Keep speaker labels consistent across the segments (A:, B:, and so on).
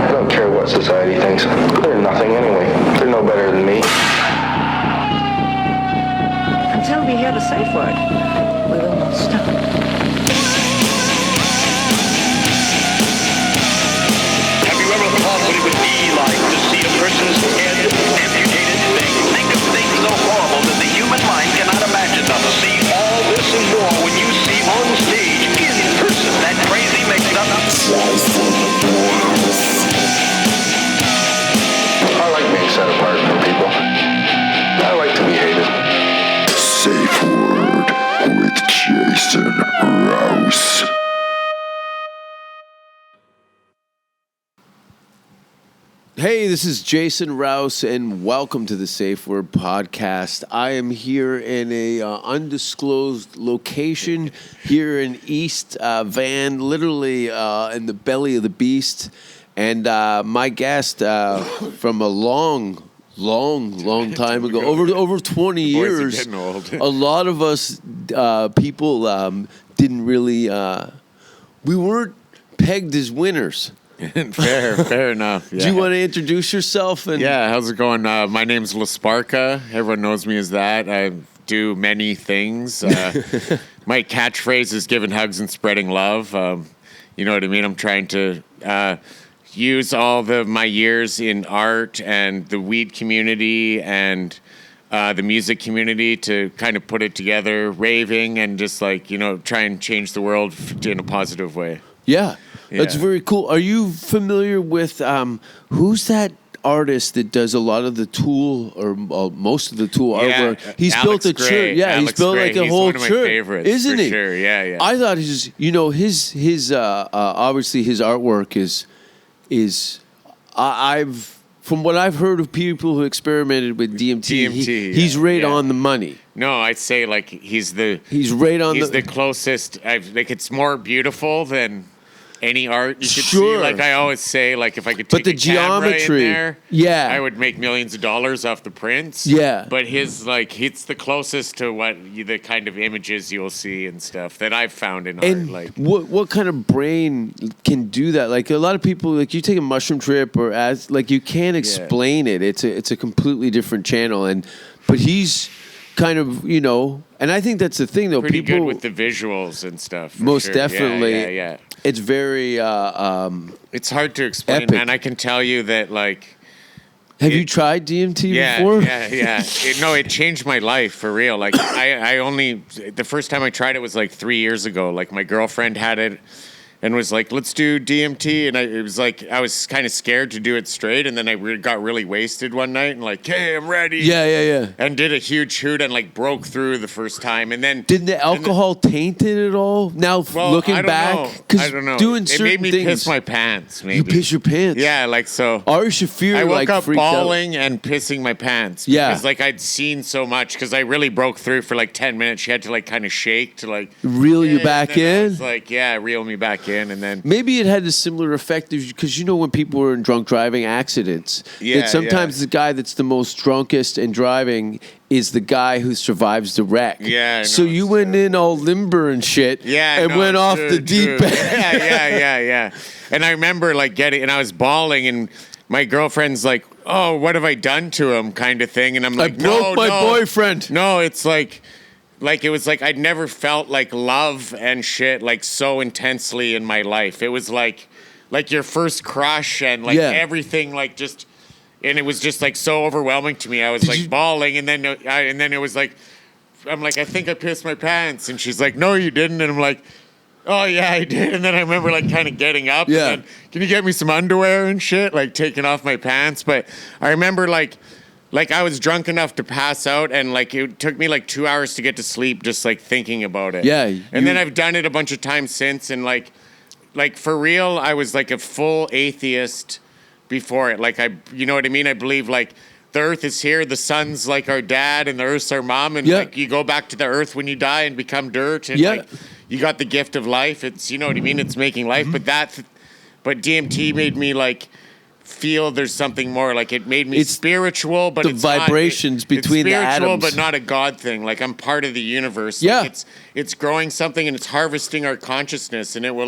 A: I don't care what society thinks. They're nothing anyway. They're no better than me.
B: Until we hear the safe word, we will not stop.
C: Have you ever thought what it would be like to see a person's head amputated? Think of things so horrible that the human mind cannot imagine them. See all this and more when you see on stage, in person, that crazy mixed up.
A: I like being set apart from people. I like to be hated.
D: Safe Word with Jason Rouse.
E: Hey, this is Jason Rouse, and welcome to the Safe Word Podcast. I am here in a undisclosed location here in East Van, literally in the belly of the beast. And my guest from a long time ago, over 20 years.
F: Boys are getting old.
E: A lot of us people didn't really, we weren't pegged as winners.
F: Fair enough. Yeah.
E: Do you want to introduce yourself?
F: Yeah, how's it going? My name's Sparka. Everyone knows me as that. I do many things. My catchphrase is giving hugs and spreading love. You know what I mean? I'm trying to use all my years in art and the weed community and the music community to kind of put it together, raving and just try and change the world in a positive way.
E: Yeah. That's very cool. Are you familiar with who's that artist that does a lot of the Tool or most of the Tool artwork? He's
F: Alex
E: built a
F: Gray.
E: church. Yeah,
F: Alex
E: he's built
F: Gray.
E: like a
F: He's
E: whole
F: one of my
E: church,
F: favorites,
E: isn't
F: for
E: he?
F: Sure. Yeah.
E: I thought his obviously his artwork is I've from what I've heard of people who experimented with DMT, he's right on the money.
F: No, I'd say he's
E: right on
F: the closest. It's more beautiful than any art you could see.
E: Sure.
F: I always say, if I could take
E: the
F: a camera
E: geometry,
F: in there, I would make millions of dollars off the prints.
E: Yeah.
F: But his, it's the closest to the kind of images you'll see and stuff that I've found in art.
E: What kind of brain can do that? A lot of people, you take a mushroom trip or you can't explain it. It's a completely different channel. But he's kind of, and I think that's the thing though.
F: Pretty
E: people
F: good with the visuals and stuff.
E: Most definitely.
F: Yeah.
E: It's very
F: it's hard to explain,
E: epic.
F: man. I can tell you that
E: have you tried DMT before?
F: Yeah. It changed my life for real. The first time I tried it was 3 years ago. My girlfriend had it and was like, let's do DMT. And I was kind of scared to do it straight. And then I got really wasted one night and hey, I'm ready.
E: Yeah.
F: And did a huge hoot and broke through the first time. And then
E: did the alcohol taint it at all? Now looking back,
F: I don't know.
E: Doing
F: it
E: certain
F: made me
E: things,
F: piss my pants. Maybe
E: you piss your pants.
F: Yeah, so.
E: Ari Shafir,
F: I woke up
E: freaked
F: bawling
E: out.
F: and pissing my pants.
E: Yeah,
F: because I'd seen so much. Because I really broke through for 10 minutes. She had to kind of shake to
E: reel you back in.
F: I was reel me back in, and then
E: maybe it had a similar effect because when people were in drunk driving accidents, that sometimes the guy that's the most drunkest and driving is the guy who survives the wreck.
F: Yeah.
E: So you went in all limber and shit.
F: Yeah.
E: And went off the deep end.
F: Yeah. And I remember and I was bawling, and my girlfriend's like, "Oh, what have I done to him?" kind of thing, and I'm like,
E: I broke my boyfriend.
F: No, it's it was I'd never felt love and shit so intensely in my life. It was like your first crush and everything just, and it was just so overwhelming to me. I was bawling, and then it was I'm I think I pissed my pants, and she's like, no, you didn't, and I'm like, oh yeah, I did. And then I remember kind of getting up.
E: Yeah.
F: And then, can you get me some underwear and shit? Taking off my pants. But I remember I was drunk enough to pass out, and it took me 2 hours to get to sleep just thinking about it.
E: Yeah.
F: And then I've done it a bunch of times since, and for real, I was a full atheist before it. You know what I mean? I believe the earth is here, the sun's our dad, and the earth's our mom, and you go back to the earth when you die and become dirt, and you got the gift of life. It's, you know what I mean? It's making life, but DMT made me feel there's something more. It made me spiritual, but
E: the
F: it's
E: vibrations
F: not,
E: between
F: it's
E: the atoms,
F: but not a God thing. I'm part of the universe.
E: Yeah.
F: It's growing something, and it's harvesting our consciousness, and it will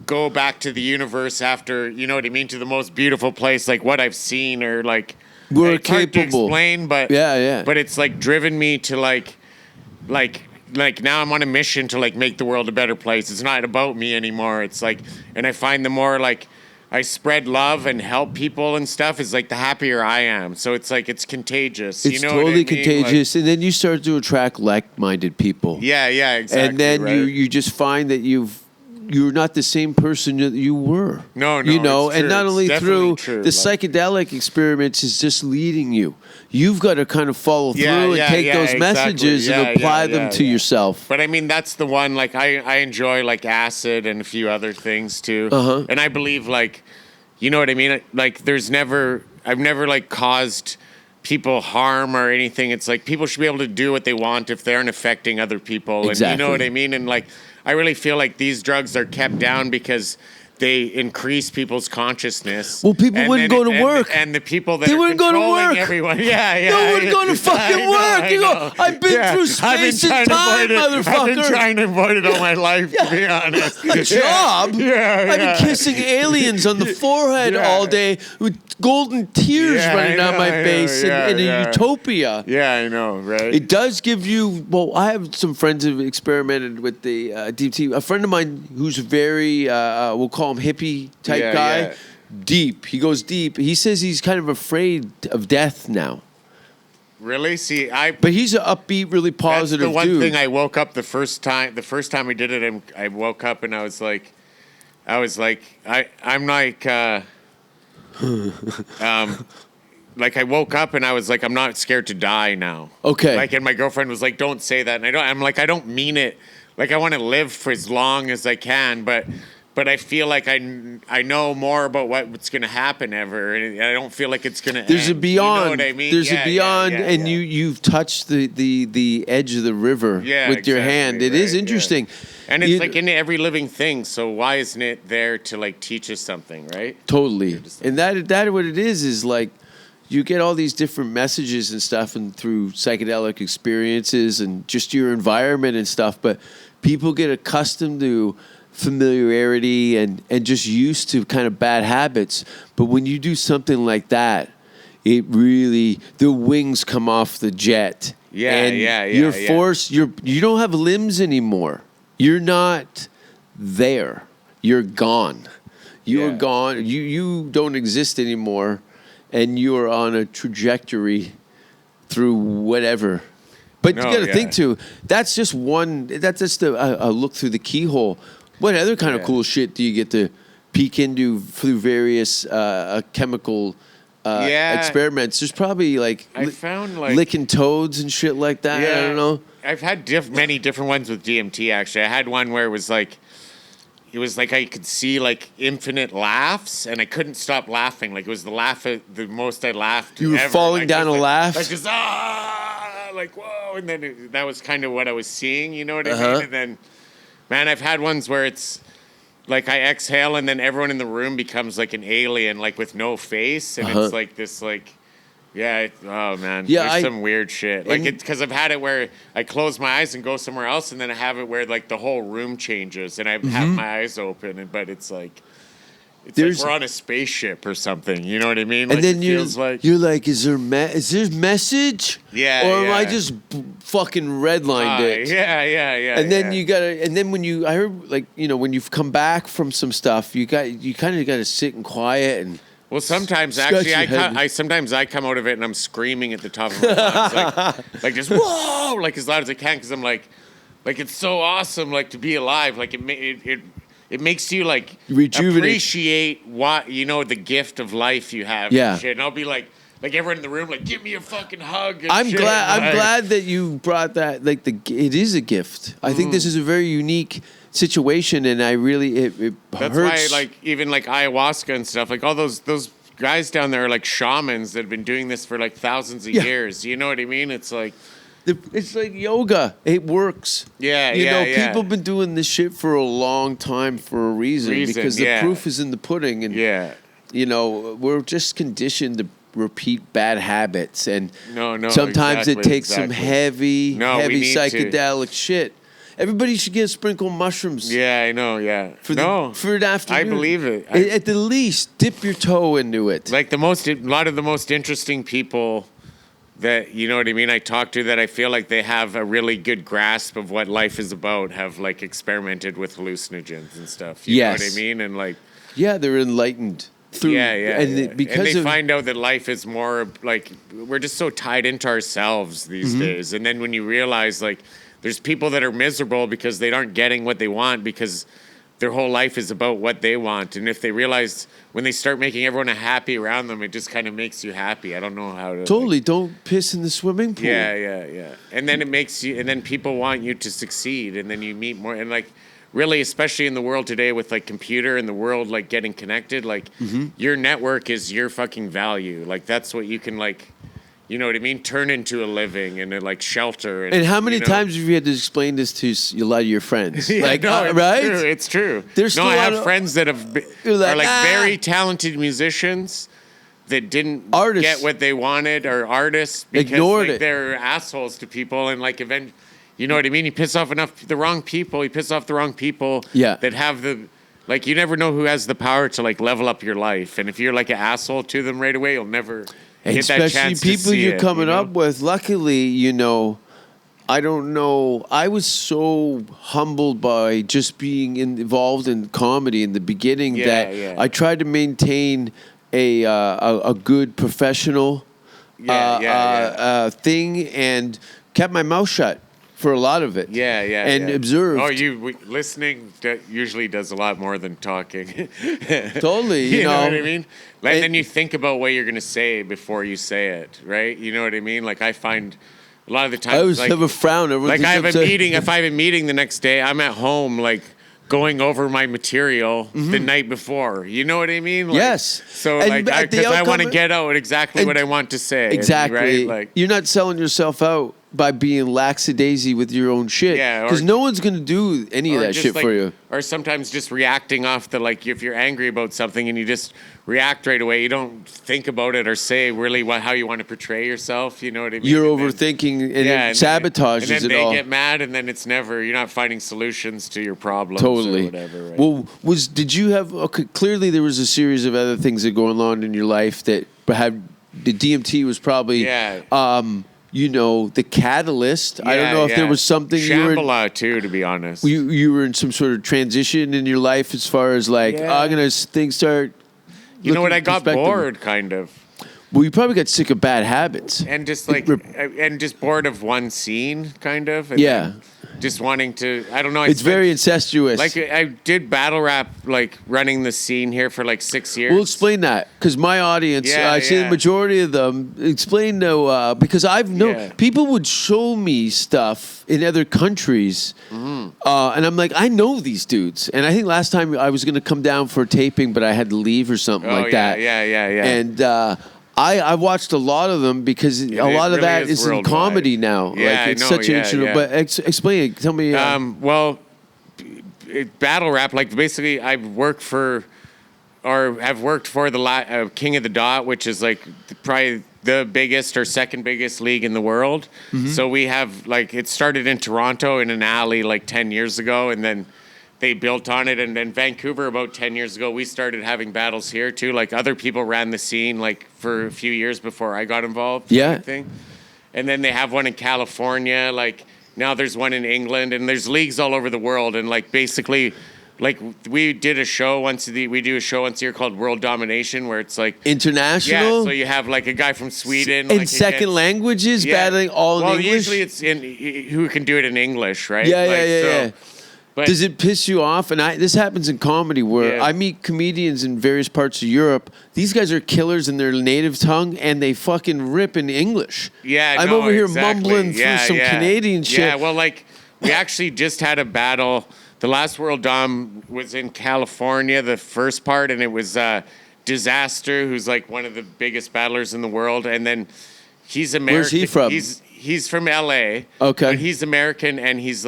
F: go back to the universe after, you know what I mean, to the most beautiful place, like what I've seen, or like
E: We're
F: it's hard to
E: capable.
F: explain, but
E: Yeah.
F: but it's like driven me to like now I'm on a mission to like make the world a better place. It's not about me anymore. It's like, and I find the more like I spread love and help people and stuff, is like the happier I am. So it's like it's contagious.
E: It's
F: you know
E: totally
F: what I mean?
E: contagious, and then you start to attract like-minded people.
F: Yeah, exactly.
E: And then
F: right?
E: you just find that you're not the same person that you were.
F: No,
E: you know,
F: it's
E: and
F: true.
E: not
F: It's
E: only
F: definitely
E: through
F: true.
E: the psychedelic experiments is just leading you. You've got to kind of follow through and take those
F: exactly.
E: messages and apply them to yourself.
F: But I mean, that's the one. Like I enjoy like acid and a few other things too. And I believe like, you know what I mean? Like I've never like caused people harm or anything. It's like people should be able to do what they want if they aren't affecting other people.
E: Exactly.
F: And you know what I mean? And like, I really feel like these drugs are kept down because they increase people's consciousness.
E: Well, people
F: And
E: wouldn't
F: then
E: go to work.
F: And the people that
E: They
F: are
E: wouldn't go to
F: controlling
E: work.
F: everyone. Yeah.
E: No one go to fucking work. You go, I've been through space and time,
F: I've been
E: motherfucker.
F: trying to avoid it all my life, to be honest.
E: A job?
F: Yeah.
E: I've been kissing aliens on the forehead all day with golden tears running down my face in a utopia.
F: Yeah, I know, right?
E: It does give you. Well, I have some friends who've experimented with the DMT. A friend of mine who's very, we'll call him hippie type guy.
F: Yeah.
E: Deep. He goes deep. He says he's kind of afraid of death now.
F: Really? See,
E: But he's an upbeat, really positive
F: that's the one
E: dude.
F: thing I woke up the first time we did it, I woke up and I was like, I'm like, like I woke up and I was like, I'm not scared to die now.
E: Okay.
F: Like, and my girlfriend was like, don't say that. And I'm like, I don't mean it. Like, I want to live for as long as I can, but I feel like I know more about what's going to happen ever, and I don't feel like it's going to end.
E: There's a beyond.
F: You know what I mean?
E: There's a beyond,
F: yeah,
E: and
F: yeah.
E: you've touched the edge of the river with your
F: exactly,
E: hand. It is
F: right,
E: interesting.
F: And it's like in every living thing, so why isn't it there to like teach us something, right?
E: Totally. And that what it is like you get all these different messages and stuff and through psychedelic experiences and just your environment and stuff, but people get accustomed to familiarity and just used to kind of bad habits. But when you do something like that, it really, the wings come off the jet. You're forced, you don't have limbs anymore. You're not there. You're gone. You're gone. You don't exist anymore, and you're on a trajectory through whatever. But you got to think too. That's just one. That's just a look through the keyhole. What other kind of cool shit do you get to peek into through various chemical experiments? There's probably like
F: I found like
E: licking toads and shit like that. I don't know.
F: I've had many different ones with DMT. Actually, I had one where it was like I could see like infinite laughs, and I couldn't stop laughing. Like it was the most I laughed.
E: You were
F: ever.
E: falling down a laugh.
F: Like just like whoa, and then that was kind of what I was seeing. You know what I mean? And then, man, I've had ones where it's like I exhale, and then everyone in the room becomes like an alien, like with no face, and it's like this like. Oh man. There's some weird shit. Like because I've had it where I close my eyes and go somewhere else, and then I have it where like the whole room changes, and I have my eyes open, but it's like we're on a spaceship or something. You know what I mean?
E: And
F: like,
E: then
F: feels like
E: you're like, is there message?
F: Yeah.
E: Or am I just fucking redlined it?
F: Yeah.
E: And then I heard like, you know, when you've come back from some stuff, you kind of got to sit and quiet and.
F: Well, sometimes
E: Scratch
F: actually,
E: your head.
F: sometimes I come out of it and I'm screaming at the top of my lungs, like just whoa, like as loud as I can, because I'm like it's so awesome, like to be alive, like it makes you like
E: rejuvenate,
F: appreciate what the gift of life you have.
E: Yeah,
F: and shit. And I'll be like everyone in the room, like give me a fucking hug. And
E: I'm
F: shit.
E: glad that you brought that. Like it is a gift. I think this is a very unique situation, and I really it
F: That's
E: hurts.
F: why like even like ayahuasca and stuff, like all those guys down there are like shamans that have been doing this for like thousands of years. You know what I mean? It's like
E: it's like yoga. It works.
F: Yeah,
E: people have been doing this shit for a long time for a reason because the proof is in the pudding, and we're just conditioned to repeat bad habits, and sometimes it takes some heavy psychedelic shit. Everybody should get a sprinkle of mushrooms.
F: Yeah, I know. Yeah.
E: For the afternoon.
F: I believe it.
E: At the least, dip your toe into it.
F: Like a lot of the most interesting people that, you know what I mean, I talk to that I feel like they have a really good grasp of what life is about, have like experimented with hallucinogens and stuff. You know what I mean? And like,
E: yeah, they're enlightened. Through,
F: Because they find out that life is more like, we're just so tied into ourselves these days. And then when you realize like there's people that are miserable because they aren't getting what they want because their whole life is about what they want. And if they realize when they start making everyone happy around them, it just kind of makes you happy. I don't know how to.
E: Totally. Like, don't piss in the swimming pool.
F: Yeah. And then it makes you, and then people want you to succeed. And then you meet more. And like, really, especially in the world today with like computer and the world like getting connected, like your network is your fucking value. Like that's what you can like, you know what I mean? Turn into a living and like shelter.
E: And how many times have you had to explain this to a lot of your friends?
F: Yeah,
E: like,
F: no,
E: right?
F: It's true.
E: There's
F: I have friends that are very talented musicians that didn't get what they wanted, or artists because
E: ignored it.
F: They're assholes to people, and like you know what I mean? You piss off the wrong people that have like, you never know who has the power to like level up your life. And if you're like an asshole to them right away, you'll never get that chance
E: people
F: to see
E: you're
F: it,
E: coming
F: you know?
E: up with. Luckily, I don't know. I was so humbled by just being involved in comedy in the beginning that I tried to maintain a good professional thing and kept my mouth shut for a lot of it. And observed.
F: Listening usually does a lot more than talking.
E: Totally.
F: You know what I mean? And then you think about what you're going to say before you say it, right? You know what I mean? Like I find a lot of the time,
E: I always have a frown.
F: Like I have a meeting. If I have a meeting the next day, I'm at home, like going over my material the night before. You know what I mean? Like,
E: yes.
F: So because I want to get out exactly what I want to say.
E: Exactly.
F: Right? Like
E: you're not selling yourself out by being laxadaisy with your own shit.
F: Yeah.
E: Because no one's going to do any of that shit for you.
F: Or sometimes just reacting off the, like, if you're angry about something and you just react right away, you don't think about it or say really how you want to portray yourself. You know what I mean?
E: You're overthinking and it sabotages it all.
F: And then they get mad and then you're not finding solutions to your problems.
E: Totally.
F: Or whatever, right?
E: Well, did you have, clearly there was a series of other things that going on in your life that had, the DMT was probably, the catalyst. I don't know if there was something
F: Shambhala too, to be honest.
E: You were in some sort of transition in your life as far as like, I'm going to things start.
F: You know what? I got bored, kind of.
E: Well, you probably got sick of bad habits.
F: And just bored of one scene, kind of. And just wanting to, I don't know.
E: It's very incestuous.
F: Like I did battle rap, like running the scene here for like 6 years.
E: We'll explain that because my audience, I see the majority of them explain because I've known people would show me stuff in other countries, and I'm like, I know these dudes. And I think last time I was going to come down for taping, but I had to leave or something that.
F: Yeah.
E: And I watched a lot of them because a lot of that is in comedy now.
F: Yeah,
E: like it's such an interesting. But explain it. Tell me.
F: Battle rap. Like basically, I've worked for the King of the Dot, which is like probably the biggest or second biggest league in the world. So we have it started in Toronto in an alley like 10 years ago, and then they built on it. And then Vancouver about 10 years ago, we started having battles here too. Like other people ran the scene like for a few years before I got involved.
E: Yeah.
F: And then they have one in California. Like now there's one in England, and there's leagues all over the world. And like basically, like we do a show once a year called World Domination, where it's like
E: international.
F: Yeah, so you have like a guy from Sweden
E: in second languages battling all in English. Well,
F: usually it's who can do it in English, right?
E: Yeah. But does it piss you off? And this happens in comedy where I meet comedians in various parts of Europe. These guys are killers in their native tongue, and they fucking rip in English.
F: Yeah,
E: I'm over here mumbling through some Canadian shit.
F: Yeah, well, like we actually just had a battle. The last World Dom was in California, the first part, and it was Disaster, who's like one of the biggest battlers in the world, and then he's American.
E: Where's he from?
F: He's from L.A.
E: Okay,
F: but he's American, and he's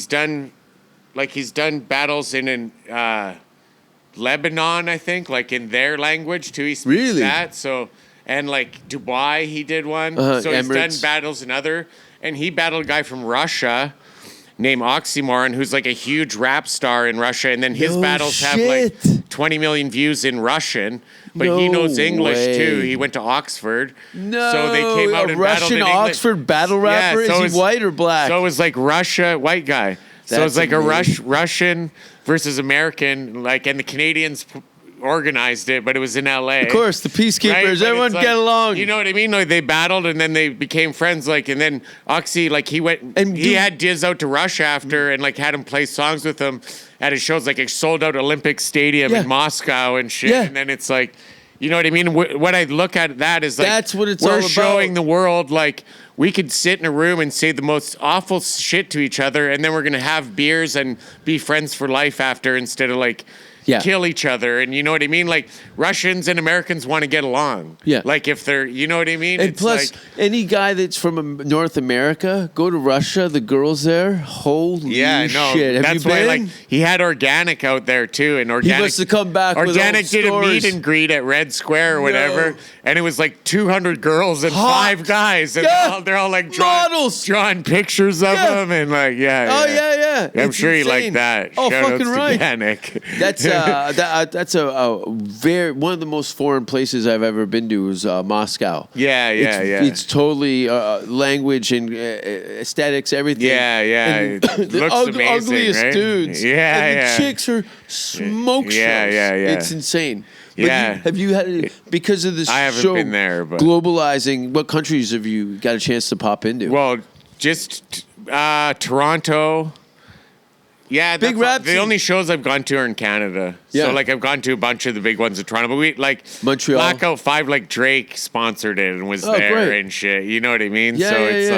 F: done battles in Lebanon, I think, like in their language too. He speaks that. So, and like Dubai, he did one. So he's done battles in other, and he battled a guy from Russia named Oxymoron, who's like a huge rap star in Russia, and then his
E: No
F: battles have
E: shit.
F: like 20 million views in Russian, but he
E: No
F: knows English
E: way.
F: too. He went to Oxford.
E: No,
F: So they came out
E: a
F: and battled
E: Russian
F: in English.
E: Oxford battle rapper.
F: so
E: Is he white or black?
F: So it was like Russia, white guy. So
E: That's
F: it's like
E: amazing.
F: a Russian versus American, like, and the Canadians organized it, but it was in LA.
E: Of course, the peacekeepers.
F: Right? But
E: Everyone
F: it's like,
E: get along.
F: You know what I mean? Like they battled and then they became friends. Like, and then Oxy, like he went
E: And
F: he
E: dude-
F: had Diz out to Russia after and like had him play songs with him at his shows, like a sold out Olympic Stadium
E: Yeah.
F: in Moscow and shit.
E: Yeah.
F: And then it's like, you know what I mean? What I look at that is like
E: That's what it's
F: we're
E: all about.
F: showing the world like we could sit in a room and say the most awful shit to each other, and then we're gonna have beers and be friends for life after instead of like
E: Yeah.
F: kill each other. And you know what I mean? Like Russians and Americans want to get along.
E: Yeah.
F: Like if they're, you know what I mean?
E: And
F: It's
E: plus,
F: like,
E: any guy that's from North America, go to Russia. The girls there, holy
F: yeah, I know.
E: shit! Have
F: That's
E: you been?
F: why, like, he had Organic out there too, and Organic
E: must have come back with
F: Organic
E: old
F: did a
E: stories.
F: meet and greet at Red Square or whatever,
E: No.
F: and it was like 200 girls and
E: Hot.
F: 5 guys, and
E: Yeah.
F: they're all like
E: Models.
F: drawing pictures of
E: Yeah.
F: them, and like,
E: Oh yeah.
F: I'm
E: It's
F: sure you
E: insane.
F: like that.
E: Oh,
F: Shout
E: fucking
F: outs to
E: right.
F: Organic.
E: That's a very one of the most foreign places I've ever been to is Moscow.
F: Yeah.
E: It's totally language and aesthetics, everything.
F: Yeah.
E: And
F: It
E: the
F: looks amazing,
E: ugliest
F: right?
E: dudes.
F: Yeah,
E: and
F: yeah.
E: the chicks are smoke shows.
F: Yeah.
E: It's insane. But
F: Yeah.
E: have you had because of this
F: I haven't
E: show
F: been there, but-
E: globalizing? What countries have you got a chance to pop into?
F: Well, just Toronto. Yeah,
E: Big
F: that's
E: rap
F: the
E: scene.
F: only shows I've gone to are in Canada.
E: Yeah.
F: So like I've gone to a bunch of the big ones in Toronto, but we like
E: Montreal.
F: Blackout 5, like Drake sponsored it and was
E: Oh,
F: there
E: great.
F: and shit. You know what I mean?
E: Yeah,
F: so
E: yeah,
F: it's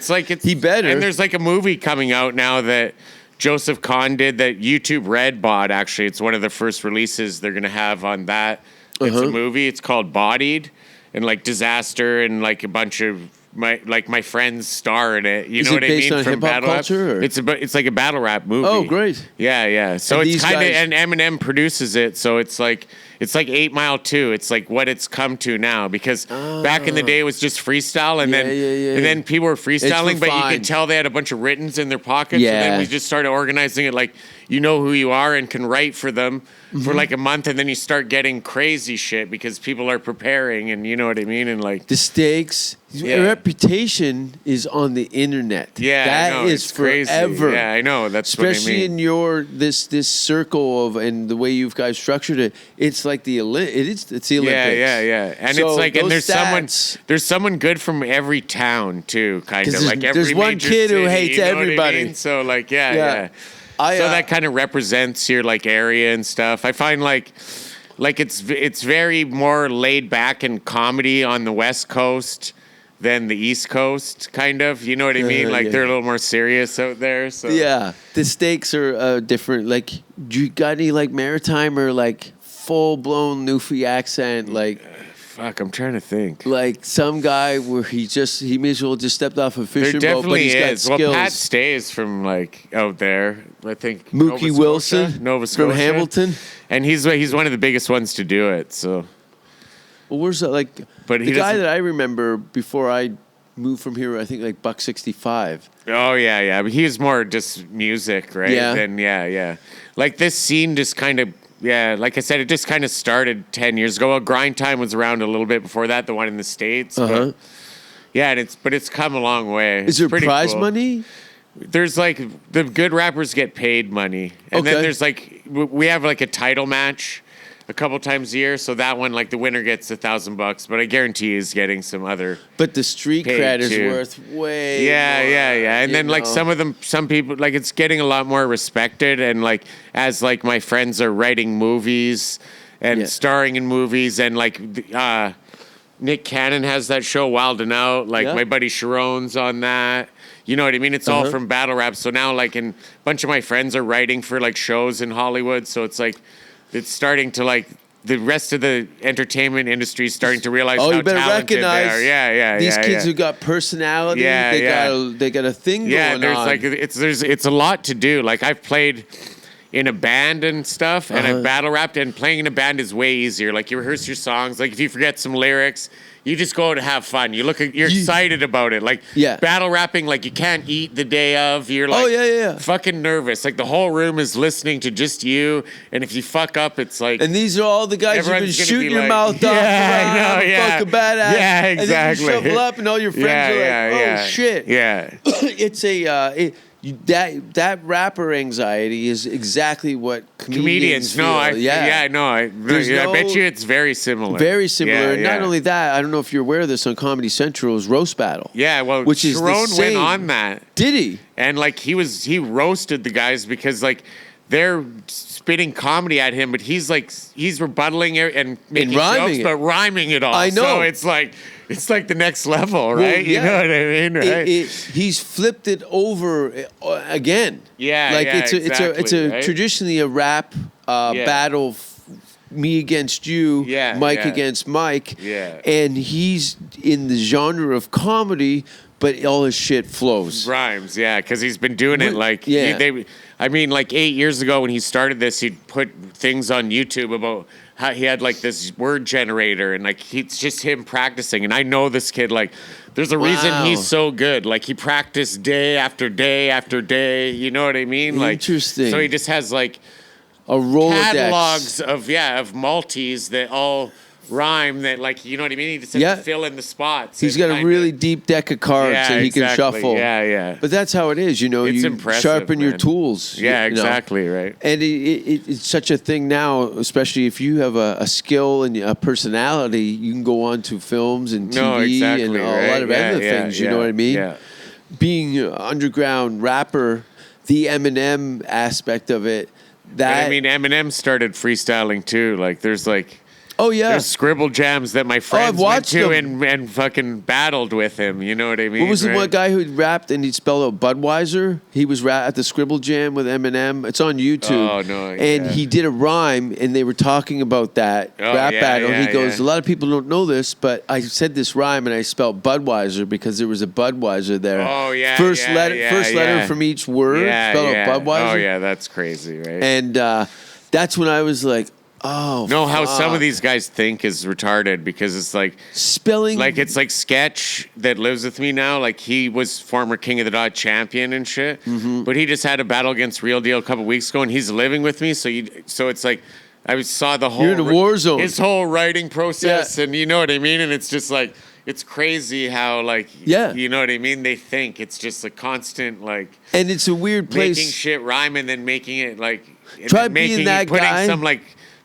E: yeah.
F: like it's
E: He better.
F: And there's like a movie coming out now that Joseph Kahn did that YouTube Red bought. Actually, it's one of the first releases they're gonna have on that. It's
E: Uh-huh.
F: a movie. It's called Bodied, and like Disaster and like a bunch of my friends star in it. You
E: Is
F: know
E: it
F: what I
E: based
F: mean?
E: on
F: From
E: hip-hop
F: battle rap.
E: culture, or?
F: It's like a battle rap movie.
E: Oh, great.
F: Yeah. So
E: And
F: it's
E: these
F: kind of
E: guys-
F: and Eminem produces it. So it's like 8 Mile 2. It's like what it's come to now because back in the day it was just freestyle and
E: Yeah,
F: then
E: yeah.
F: and then people were freestyling, but you
E: refined.
F: could tell they had a bunch of writtens in their pockets.
E: Yeah.
F: And then we just started organizing it like you know who you are and can write for them
E: Mm-hmm.
F: for like a month, and then you start getting crazy shit because people are preparing, and you know what I mean, and like.
E: The stakes,
F: Yeah.
E: reputation is on the internet.
F: Yeah, I
E: that
F: know,
E: is
F: it's crazy.
E: forever.
F: Yeah, I know. That's
E: Especially
F: what I mean.
E: in your this circle of and the way you guys structured it. It's like the it's the Olympics.
F: Yeah. And
E: So
F: it's like, and
E: those
F: there's someone good from every town too, kind
E: 'Cause
F: of
E: there's-
F: like every
E: there's one
F: major
E: kid who
F: city,
E: hates
F: you know what I
E: everybody.
F: mean? So like, yeah.
E: Yeah.
F: So that kind of represents your like area and stuff. I find like it's very more laid back and comedy on the West Coast than the East Coast, kind of. You know what I mean? Like
E: yeah.
F: they're a little more serious out there. So
E: Yeah, the stakes are different. Like, do you got any like maritime or like full blown Newfie accent?
F: Fuck, I'm trying to think.
E: Like some guy where he may as well just stepped off a
F: There
E: fishing boat, but
F: definitely
E: he's got
F: is.
E: skills.
F: Well, Pat Stays from like out there. I think
E: Mookie
F: Nova
E: Wilson
F: Scotia, Nova
E: from
F: Scotia.
E: Hamilton.
F: And he's one of the biggest ones to do it. So
E: Well, where's that? Like,
F: But
E: the
F: he
E: guy
F: doesn't-
E: that I remember before I moved from here, I think like Buck 65.
F: oh yeah, but he was more just music, right?
E: Yeah.
F: Then yeah. Like this scene just kind of like I said, it just kind of started 10 years ago. Well, Grind Time was around a little bit before that, the one in the States.
E: Uh-huh.
F: But, yeah, and it's come a long way.
E: Is there
F: It's pretty
E: prize
F: cool.
E: money?
F: There's like the good rappers get paid money, and then
E: Okay.
F: there's like we have like a title match a couple times a year. So that one, like the winner gets $1,000, but I guarantee he's getting some other.
E: But the street
F: Paid
E: cred is
F: too.
E: worth way
F: Yeah,
E: more,
F: and
E: you
F: then like
E: know?
F: some people like it's getting a lot more respected, and like as like my friends are writing movies and
E: Yeah.
F: starring in movies, and like Nick Cannon has that show Wild and Out. Like
E: Yeah.
F: my buddy Sharon's on that. You know what I mean? It's all
E: Uh-huh.
F: from battle rap. So now like a bunch of my friends are writing for like shows in Hollywood. So it's like it's starting to like the rest of the entertainment industry is starting to realize
E: Oh,
F: how
E: you better
F: talented they
E: recognize
F: are. Yeah.
E: these kids
F: yeah.
E: who got personality.
F: Yeah,
E: they
F: yeah.
E: got a thing
F: Yeah,
E: going
F: there's
E: on.
F: like it's a lot to do. Like I've played in a band and stuff, and I've battle rapped, and playing in a band is way easier. Like, you rehearse your songs. Like, if you forget some lyrics, you just go to have fun. You're excited about it. Like, battle rapping, like, you can't eat the day of. You're like, fucking nervous. Like, the whole room is listening to just you, and if you fuck up, it's like.
E: And these are all the guys who've been shooting your mouth off.
F: Yeah, I know,
E: fucking badass.
F: Yeah, exactly.
E: And then you shovel up, and all your friends are like, oh, shit.
F: Yeah.
E: It's that rapper anxiety is exactly what comedians feel.
F: I bet you it's very similar.
E: Very similar.
F: Yeah,
E: and not only that, I don't know if you're aware of this on Comedy Central, is Roast Battle.
F: Yeah, well,
E: which is
F: Sharon
E: the same.
F: went on that.
E: Did he?
F: And like he roasted the guys because like they're spitting comedy at him, but he's rebuttaling it and making jokes, but rhyming it all.
E: I know.
F: So it's like the next level, right?
E: Well, yeah.
F: You know what I mean, right?
E: He's flipped it over again.
F: Yeah,
E: like
F: exactly,
E: it's a
F: right?
E: traditionally a rap battle. Me against you, Mike against Mike, and he's in the genre of comedy, but all his shit flows.
F: Rhymes, because he's been doing it like, like 8 years ago when he started this, he'd put things on YouTube about how he had like this word generator and like it's just him practicing. And I know this kid, like, there's a reason he's so good. Like, he practiced day after day after day. You know what I mean? Like,
E: interesting.
F: So he just has like
E: a Rolodex.
F: Catalogs of multis that all rhyme, that, like, you know what I mean? He just has to fill in the spots.
E: He's got a really deep deck of cards that he can shuffle.
F: Yeah.
E: But that's how it is, you know.
F: It's
E: you
F: impressive,
E: sharpen your
F: man.
E: tools.
F: Yeah,
E: you know.
F: exactly, right.
E: And it's such a thing now, especially if you have a skill and a personality, you can go on to films and TV and a lot of other things, you know what I mean?
F: Yeah.
E: Being an underground rapper, the Eminem aspect of it,
F: But, I mean, Eminem started freestyling too. Like, there's there's scribble jams that my friends went to and fucking battled with him. You know what I mean?
E: What was the one guy who rapped and he spelled out Budweiser? He was at the scribble jam with Eminem. It's on YouTube.
F: Oh, no.
E: And he did a rhyme and they were talking about that rap battle. He goes, a lot of people don't know this, but I said this rhyme and I spelled Budweiser because there was a Budweiser there.
F: Oh, yeah.
E: First letter from each word spelled out Budweiser.
F: Oh, yeah, that's crazy, right?
E: And that's when I was like, how
F: some of these guys think is retarded because it's like
E: spelling,
F: like it's like Sketch that lives with me now. Like, he was former King of the Dot champion and shit, but he just had a battle against Real Deal a couple weeks ago, and he's living with me. So it's like I saw the whole
E: you're in a war zone,
F: his whole writing process, and you know what I mean. And it's just like it's crazy how you know what I mean. They think it's just a constant
E: and it's a weird place
F: making shit rhyme and then making it
E: being that
F: putting
E: guy.
F: some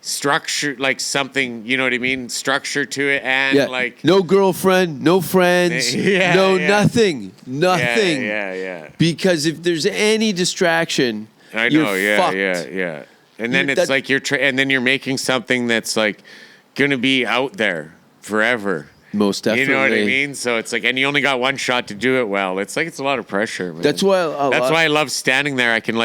F: structure, like something, you know what I mean, structure to it, and
E: no girlfriend, no friends, nothing.
F: Yeah.
E: Because if there's any distraction,
F: I know,
E: you're fucked.
F: yeah. And then it's like and then you're making something that's like gonna be out there forever.
E: Most definitely.
F: You know what I mean? So it's like, and you only got one shot to do it well. It's like it's a lot of pressure, man.
E: That's why
F: I love standing there. I can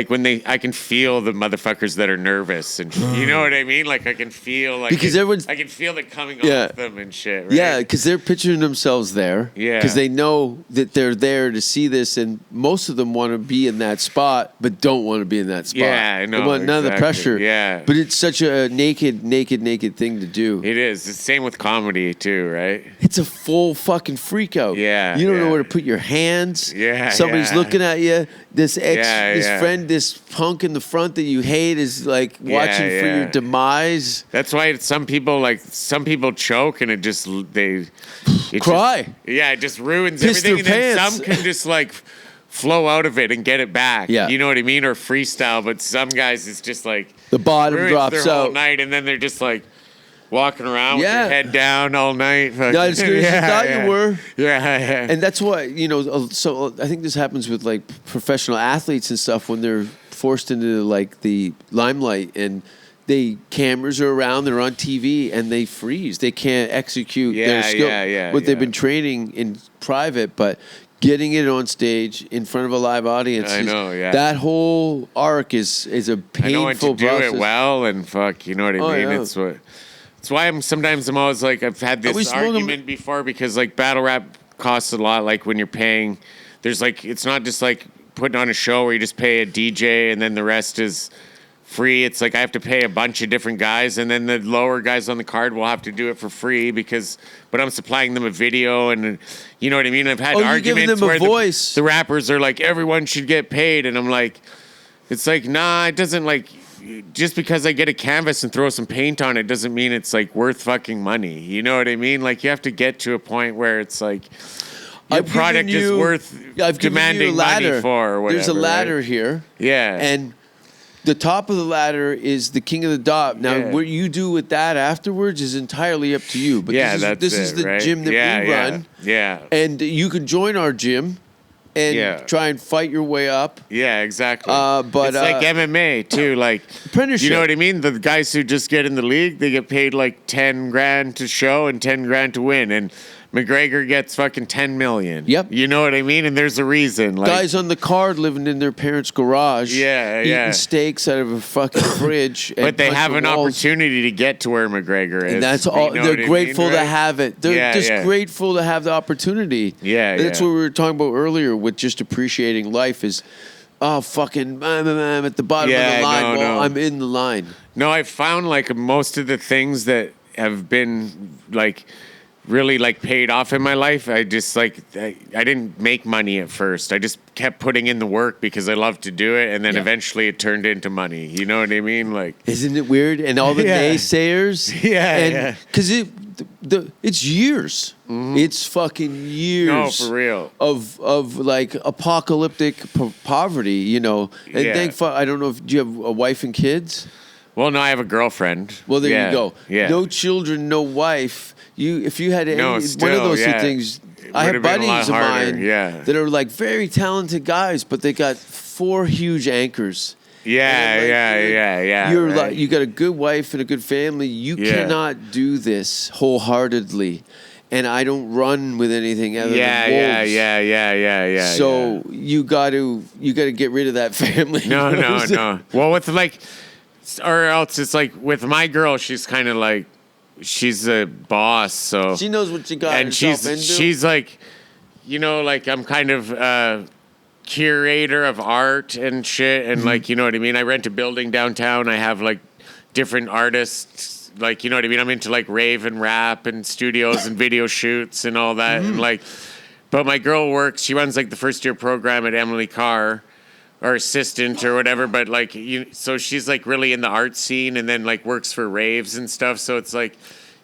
F: when I can feel the motherfuckers that are nervous, and you know what I mean? Like, I can feel
E: because
F: I can feel it coming off them and shit. Right?
E: Yeah, because they're picturing themselves there.
F: Yeah,
E: because they know that they're there to see this, and most of them want to be in that spot, but don't want to be in that spot.
F: Yeah, I know.
E: They want none of the pressure.
F: Yeah,
E: but it's such a naked thing to do.
F: It is. It's the same with comedy too, right?
E: It's a full fucking freak out.
F: Yeah,
E: you don't know where to put your hands.
F: Yeah,
E: somebody's looking at you. This friend, this punk in the front that you hate is like watching for your demise.
F: That's why some people choke and it
E: cry.
F: It just ruins
E: Piss
F: everything. And then
E: pants.
F: some can just flow out of it and get it back.
E: Yeah.
F: You know what I mean? Or freestyle. But some guys, it's just
E: the bottom
F: ruins
E: drops
F: their whole
E: out
F: night, and then they're just walking around with their head down all night.
E: Not as good as you thought you were.
F: Yeah.
E: And that's why, so I think this happens with professional athletes and stuff when they're forced into the limelight and cameras are around, they're on TV and they freeze. They can't execute their skill. They've been training in private, but getting it on stage in front of a live audience.
F: I know,
E: that whole arc is a painful
F: I know when to
E: process.
F: do it well, and you know what I mean?
E: Yeah.
F: It's why I'm always I've had this argument before because battle rap costs a lot. Like when you're paying, there's it's not just putting on a show where you just pay a DJ and then the rest is free. It's like I have to pay a bunch of different guys, and then the lower guys on the card will have to do it for free but I'm supplying them a video, and you know what I mean? I've had arguments
E: them a
F: where
E: voice.
F: The rappers are like, everyone should get paid, and I'm like, it's like, nah, it doesn't, like, just because I get a canvas and throw some paint on it doesn't mean it's like worth fucking money. You know what I mean? Like, you have to get to a point where it's like your product is worth demanding money for or whatever.
E: There's a ladder
F: right?
E: here.
F: Yeah.
E: And the top of the ladder is the king of the dot. Now, what you do with that afterwards is entirely up to you. But this is the
F: right?
E: gym that we run.
F: Yeah.
E: And you can join our gym and try and fight your way up.
F: Yeah, exactly.
E: But
F: it's like MMA too. Like,
E: apprenticeship.
F: You know what I mean? The guys who just get in the league, they get paid like 10 grand to show and 10 grand to win. And McGregor gets fucking 10 million.
E: Yep.
F: You know what I mean? And there's a reason. Like,
E: guys on the card living in their parents' garage.
F: Yeah.
E: Eating steaks out of a fucking fridge.
F: But they have an opportunity to get to where McGregor is.
E: And that's all.
F: You know
E: They're grateful to have it. They're just grateful to have the opportunity.
F: Yeah.
E: That's what we were talking about earlier with just appreciating life is, fucking, I'm at the bottom of the line. I'm in the line.
F: No, I found like most of the things that have been like really like paid off in my life. I just like I didn't make money at first. I just kept putting in the work because I loved to do it, and then eventually it turned into money. You know what I mean? Like,
E: isn't it weird? And all the naysayers, because it's years. Mm-hmm. It's fucking years.
F: No, for real.
E: Of like apocalyptic poverty. You know, and I don't know if do you have a wife and kids.
F: Well, no, I have a girlfriend.
E: Well, there you go.
F: Yeah.
E: No children, no wife. If you had one of those two things, I have buddies of mine that are like very talented guys, but they got 4 huge anchors.
F: Yeah.
E: You're like, you got a good wife and a good family. You cannot do this wholeheartedly. And I don't run with anything other than wolves.
F: Yeah.
E: So you got to get rid of that family.
F: No. Well, with like, or else it's like with my girl, she's kind of like, she's a boss, so
E: she knows what she got
F: and
E: herself into.
F: She's like, you know, like I'm kind of a curator of art and shit, and like, you know what I mean? I rent a building downtown. I have like different artists, like, you know what I mean? I'm into like rave and rap and studios and video shoots and all that. And like, but my girl she runs like the first year program at Emily Carr, or assistant or whatever, but like so she's like really in the art scene, and then like works for raves and stuff. So it's like,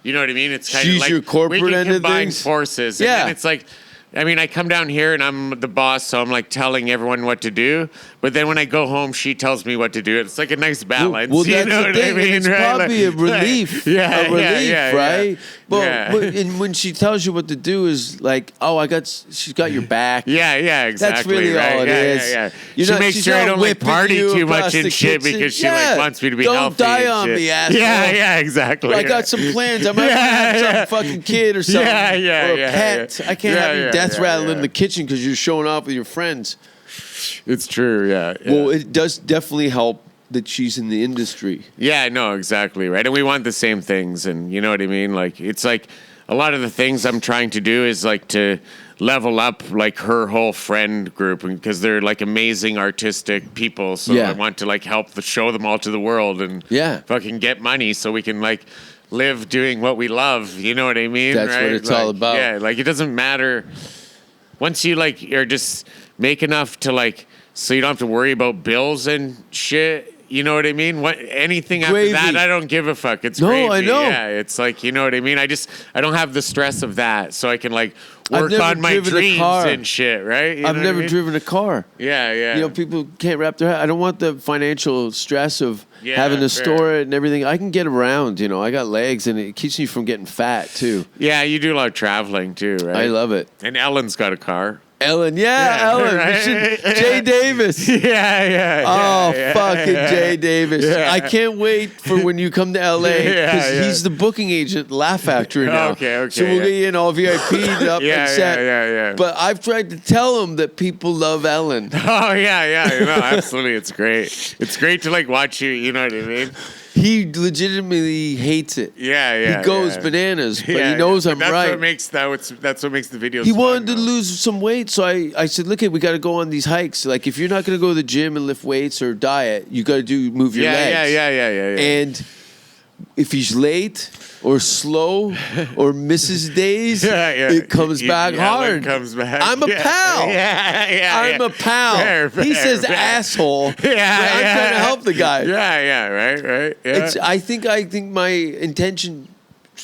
F: you know what I mean? It's kind of like
E: your corporate
F: we can
E: end of
F: combine
E: things.
F: forces.
E: Yeah,
F: and then it's like, I mean, I come down here and I'm the boss, so I'm like telling everyone what to do. But then when I go home, she tells me what to do. It's like a nice balance.
E: Well,
F: you
E: that's
F: know
E: the
F: what
E: thing.
F: I mean?
E: It's probably a relief. Right? Well, and when she tells you what to do is like, she's got your back.
F: Yeah, exactly.
E: That's really all it is.
F: Yeah.
E: She
F: makes sure I don't like party too much and shit because she like wants me to be healthy.
E: Don't die on me, asshole.
F: Yeah, exactly.
E: I got some plans. I might have some fucking kid or something. Or a pet. I can't have you death rattle in the kitchen because you're showing off with your friends.
F: It's true, yeah.
E: Well, it does definitely help that she's in the industry.
F: Yeah, no, exactly, right? And we want the same things, and you know what I mean? Like, it's like a lot of the things I'm trying to do is like to level up like her whole friend group, because they're like amazing artistic people. So I want to like help show them all to the world and fucking get money so we can like live doing what we love. You know what I mean?
E: That's what it's all about.
F: Yeah, like it doesn't matter once you like are just make enough to like so you don't have to worry about bills and shit. You know what I mean? Anything
E: Gravy.
F: after that, I don't give a fuck. It's gravy.
E: I know.
F: Yeah, it's like, you know what I mean? I don't have the stress of that, so I can like work on my dreams and shit, right? You
E: I've
F: know
E: never
F: what I mean?
E: driven a car.
F: Yeah.
E: You know, people can't wrap their head. I don't want the financial stress of having to store it and everything. I can get around, you know. I got legs, and it keeps me from getting fat, too.
F: Yeah, you do a lot of traveling, too, right?
E: I love it.
F: And Ellen's got a car.
E: Ellen, Ellen.
F: Right?
E: Jay Davis. Fucking Jay Davis.
F: Yeah.
E: I can't wait for when you come to LA, because he's the booking agent at Laugh Factory now.
F: Okay.
E: So we'll get you in all VIP'd up and set.
F: Yeah.
E: But I've tried to tell him that people love Ellen.
F: Oh, yeah. No, absolutely. It's great. It's great to like watch you, you know what I mean?
E: He legitimately hates it.
F: Yeah.
E: He goes bananas, but he knows I'm
F: that's
E: right.
F: That's what makes the videos.
E: He
F: fun,
E: wanted to
F: though.
E: lose some weight, so I said, "Look, we got to go on these hikes. Like, if you're not going to go to the gym and lift weights or diet, you got to move your legs."
F: Yeah.
E: And if he's late or slow or misses days, it comes back hard.
F: It comes back.
E: I'm a pal. I'm a pal. He says asshole. I'm trying to help the guy.
F: Right. Yeah.
E: I think my intention,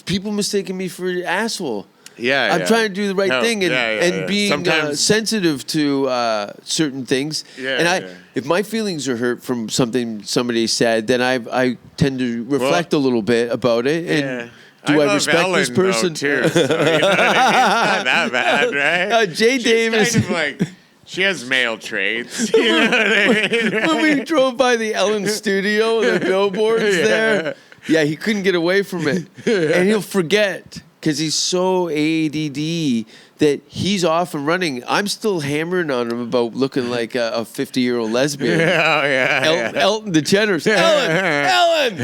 E: people mistaking me for an asshole. I'm trying to do the right thing and being
F: Sometimes
E: sensitive to certain things. If my feelings are hurt from something somebody said, then I tend to reflect a little bit about it. And do I respect
F: Ellen,
E: this person?
F: Though, too, so, you know what I mean? It's not that bad, right?
E: Jay Davis.
F: Kind of like, she has male traits. You know what I mean?
E: When we drove by the Ellen studio, the billboards there, he couldn't get away from it. And he'll forget because he's so ADD that he's off and running. I'm still hammering on him about looking like a 50-year-old lesbian. Elton DeGeneres. Ellen,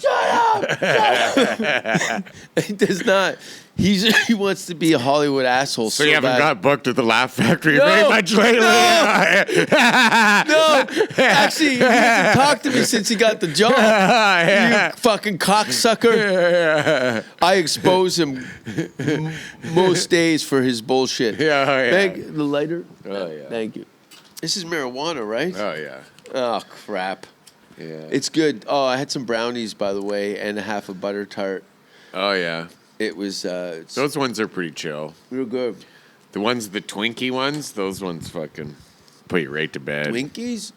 E: shut up! He does not. He wants to be a Hollywood asshole.
F: So you haven't
E: bad.
F: got booked at the Laugh Factory very much lately.
E: No, actually, he hasn't talked to me since he got the job. You fucking cocksucker. I expose him most days for his bullshit. The lighter?
F: Oh, yeah.
E: Thank you. This is marijuana, right?
F: Oh, yeah.
E: Oh, crap.
F: Yeah.
E: It's good. Oh, I had some brownies, by the way, and a half a butter tart.
F: Oh, yeah.
E: It was
F: Those ones are pretty chill.
E: real good.
F: The Twinkie ones, those ones fucking put you right to bed.
E: Twinkies?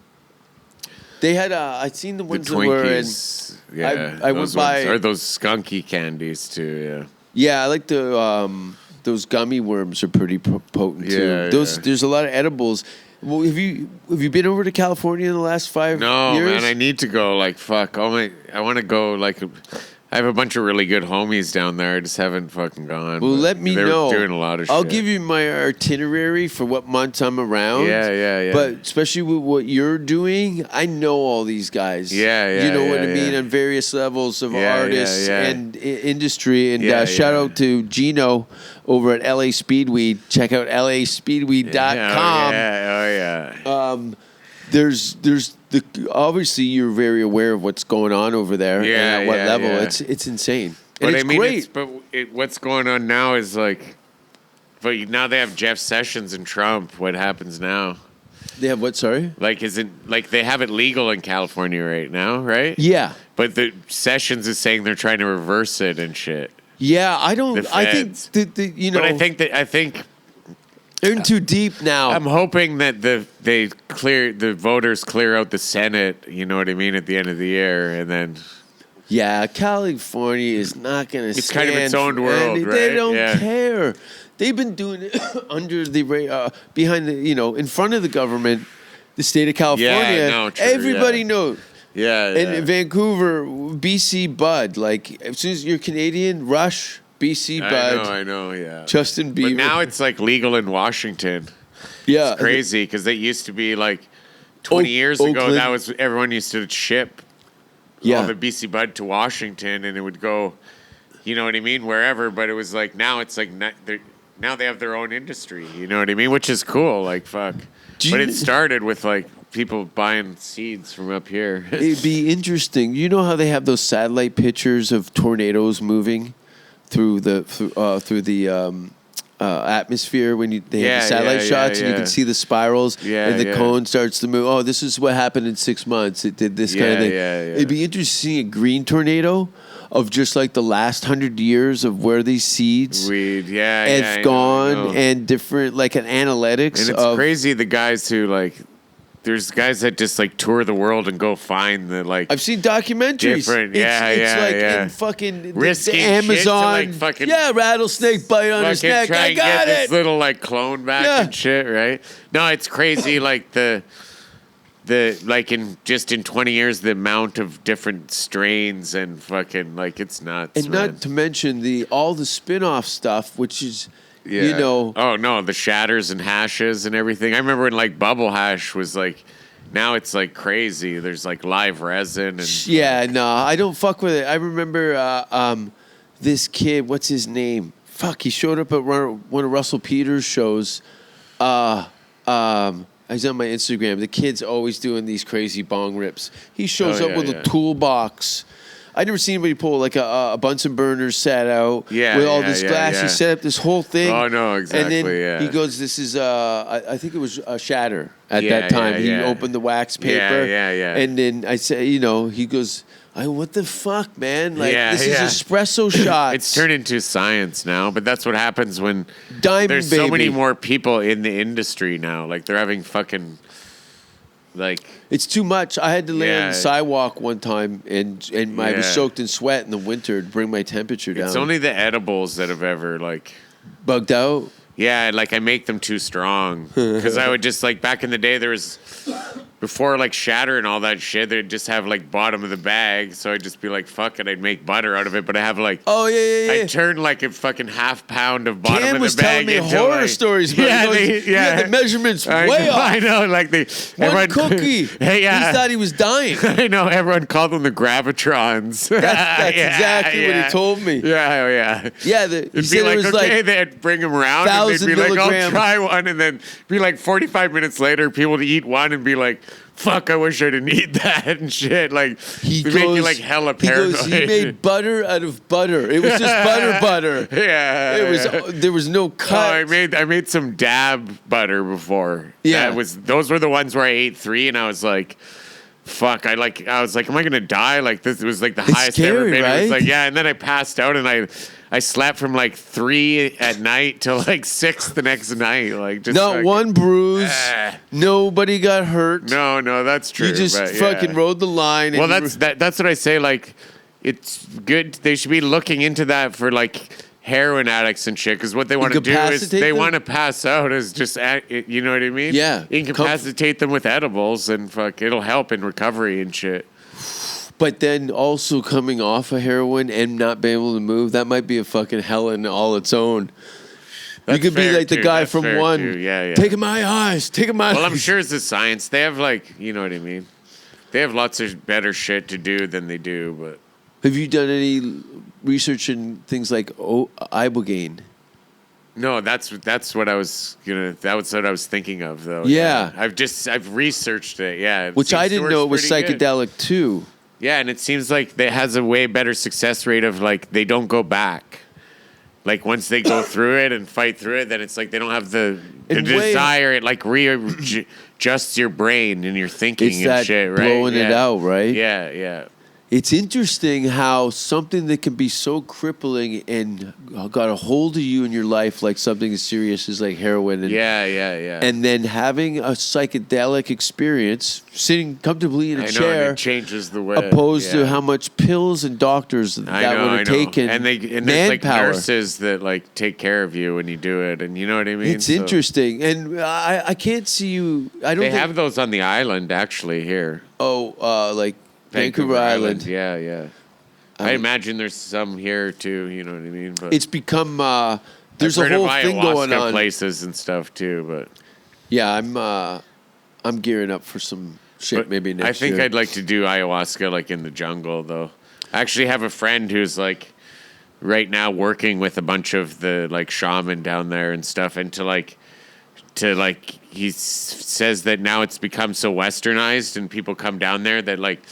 E: They had, I'd seen the
F: The
E: ones that were in.
F: Twinkies. Yeah.
E: I went by.
F: Or those skunky candies, too,
E: Yeah, I like the, those gummy worms are pretty potent, too. There's a lot of edibles. Well, have you been over to California in the last 5
F: No,
E: years?
F: man, I need to go. Like, fuck. I want to go, like... I have a bunch of really good homies down there. I just haven't fucking gone.
E: Well, let me
F: they're
E: know.
F: Doing a lot of shit.
E: I'll give you my itinerary for what months I'm around.
F: Yeah.
E: But especially with what you're doing, I know all these guys. You know what I mean? On various levels of artists and industry. And shout out to Gino over at LA Speedweed. Check out laspeedweed.com. There's obviously you're very aware of what's going on over there and at what level. It's insane. And
F: But
E: it's
F: I mean,
E: great.
F: what's going on now is like, but now they have Jeff Sessions and Trump. What happens now?
E: They have what? Sorry.
F: Like, they have it legal in California right now, right?
E: Yeah.
F: But the Sessions is saying they're trying to reverse it and shit.
E: Yeah, I don't.
F: The
E: I think
F: feds.
E: you know.
F: But I think
E: they're in too deep now.
F: I'm hoping that the voters clear out the Senate. You know what I mean, at the end of the year, and then.
E: Yeah, California is not going to.
F: It's kind of its own world, right?
E: They don't care. They've been doing it under the behind the in front of the government, the state of California.
F: No, true,
E: everybody knows.
F: Yeah.
E: And Vancouver, BC Bud. Like as soon as you're Canadian, Rush, BC Bud.
F: I know, yeah.
E: Justin Bieber.
F: But now it's like legal in Washington.
E: Yeah,
F: It's crazy because they used to be like 20 years ago.
E: Oakland.
F: That was everyone used to ship all the BC Bud to Washington, and it would go, you know what I mean, wherever. But it was like now it's like now they have their own industry. You know what I mean, which is cool. Like fuck. But it started with like people buying seeds from up here.
E: It'd be interesting. You know how they have those satellite pictures of tornadoes moving through the atmosphere when they have the satellite shots and you can see the spirals and the cone starts to move. Oh, this is what happened in 6 months. It did this kind of thing. It'd be interesting to see a green tornado of just like the last 100 years of where these seeds have gone and different like an analytics.
F: And it's crazy the guys who like. There's guys that just like tour the world and go find the like.
E: I've seen documentaries.
F: Different,
E: it's like in fucking
F: risking
E: the Amazon.
F: shit to, like, fucking
E: rattlesnake bite on his neck.
F: Try
E: I
F: and
E: got
F: get
E: it.
F: this little like clone back and shit, right? No, it's crazy. Like the like in 20 years, the amount of different strains and fucking like it's nuts.
E: And
F: man.
E: not to mention all the spin-off stuff, which is. You know.
F: Oh no, the shatters and hashes and everything. I remember when like Bubble Hash was like Now it's like crazy. There's like live resin and
E: Yeah, no, I don't fuck with it. I remember this kid, what's his name? Fuck, he showed up at one of Russell Peters' shows. He's on my Instagram. The kid's always doing these crazy bong rips. He shows up with a toolbox. I never seen anybody pull like a Bunsen burner set out with all this glass.
F: Yeah.
E: He set up this whole thing.
F: Oh, no, exactly,
E: And then he goes, this is, I think it was a shatter at that time. He opened the wax paper.
F: Yeah.
E: And then I said, he goes, what the fuck, man? Like, this is espresso shots.
F: It's turned into science now, but that's what happens when there's
E: Baby.
F: so many more people in the industry now. Like, they're having fucking, like...
E: It's too much. I had to lay on the sidewalk one time, and I was soaked in sweat in the winter to bring my temperature down.
F: It's only the edibles that have ever, like...
E: Bugged out?
F: Yeah, like, I make them too strong. Because I would just, like, back in the day, there was... Before, like, shatter and all that shit, they'd just have, like, bottom of the bag. So I'd just be like, fuck it, I'd make butter out of it. But I have, like...
E: Oh, yeah.
F: I turned, like, a fucking half pound of bottom
E: Cam
F: of
E: was
F: the bag
E: telling me
F: into,
E: horror
F: like,
E: stories, but the measurements way off.
F: I know, like,
E: One cookie.
F: Hey, yeah.
E: He thought he was dying.
F: I know, everyone called them the gravitrons.
E: That's exactly what he told me.
F: Yeah.
E: Yeah, he
F: It'd
E: said
F: be like,
E: it was
F: okay,
E: like
F: they'd bring them around and they'd be like,
E: 1,000
F: I'll
E: milligram.
F: try one. And then be like 45 minutes later, people would eat one and be like, fuck, I wish I didn't eat that and shit. Like,
E: he
F: make you like hella paranoid.
E: He made butter out of butter. It was just butter.
F: Yeah.
E: There was no cut.
F: I made some dab butter before.
E: Yeah.
F: Those were the ones where I ate 3 and I was like, fuck, I was like, am I gonna die? Like, this was like the highest I ever
E: scary,
F: been. It was
E: right?
F: like, and then I passed out and I slept from like 3 at night till like 6 the next night. Like, just
E: Not
F: fucking,
E: one bruise. Nobody got hurt.
F: No, that's true.
E: You just fucking rode the line.
F: Well, that's what I say. Like, it's good. They should be looking into that for like heroin addicts and shit, because what they want to do is
E: Incapacitate
F: they
E: them?
F: want to pass out as just, you know what I mean?
E: Yeah.
F: Incapacitate them with edibles and fuck, it'll help in recovery and shit.
E: But then also coming off of heroin and not being able to move, that might be a fucking hell in all its own.
F: That's
E: you could be
F: fair,
E: like the
F: too.
E: guy
F: That's
E: from
F: fair,
E: One.
F: too. Yeah.
E: Taking my eyes.
F: Well, I'm sure it's the science. They have like, you know what I mean? They have lots of better shit to do than they do, but...
E: Have you done any research in things like ibogaine?
F: No, that's what I was that was what I was thinking of though.
E: Yeah.
F: I've researched it, yeah.
E: Which I didn't know was psychedelic too.
F: Yeah, and it seems like it has a way better success rate of like they don't go back. Like once they go through it and fight through it, then it's like they don't have the desire. It like readjusts your brain and your thinking
E: It's
F: and
E: that
F: shit, right?
E: blowing it out, right?
F: Yeah.
E: It's interesting how something that can be so crippling and got a hold of you in your life, like something as serious as like heroin. And,
F: Yeah.
E: And then having a psychedelic experience, sitting comfortably in a
F: I know,
E: chair,
F: and it changes the way.
E: opposed to how much pills and doctors that would have taken.
F: And there's like nurses that like take care of you when you do it, and you know what I mean.
E: It's interesting, and I can't see you. I don't.
F: They have those on the island actually here.
E: Like Vancouver Island.
F: Yeah. I imagine there's some here too. You know what I mean? But
E: It's become there's
F: I've
E: a
F: heard
E: whole
F: of
E: thing going
F: ayahuasca
E: on.
F: places and stuff too, but
E: Yeah, I'm gearing up for some shit maybe next year.
F: I think I'd like to do ayahuasca like in the jungle though. I actually have a friend who's like right now working with a bunch of the like shaman down there and stuff, and to he says that now it's become so westernized and people come down there that like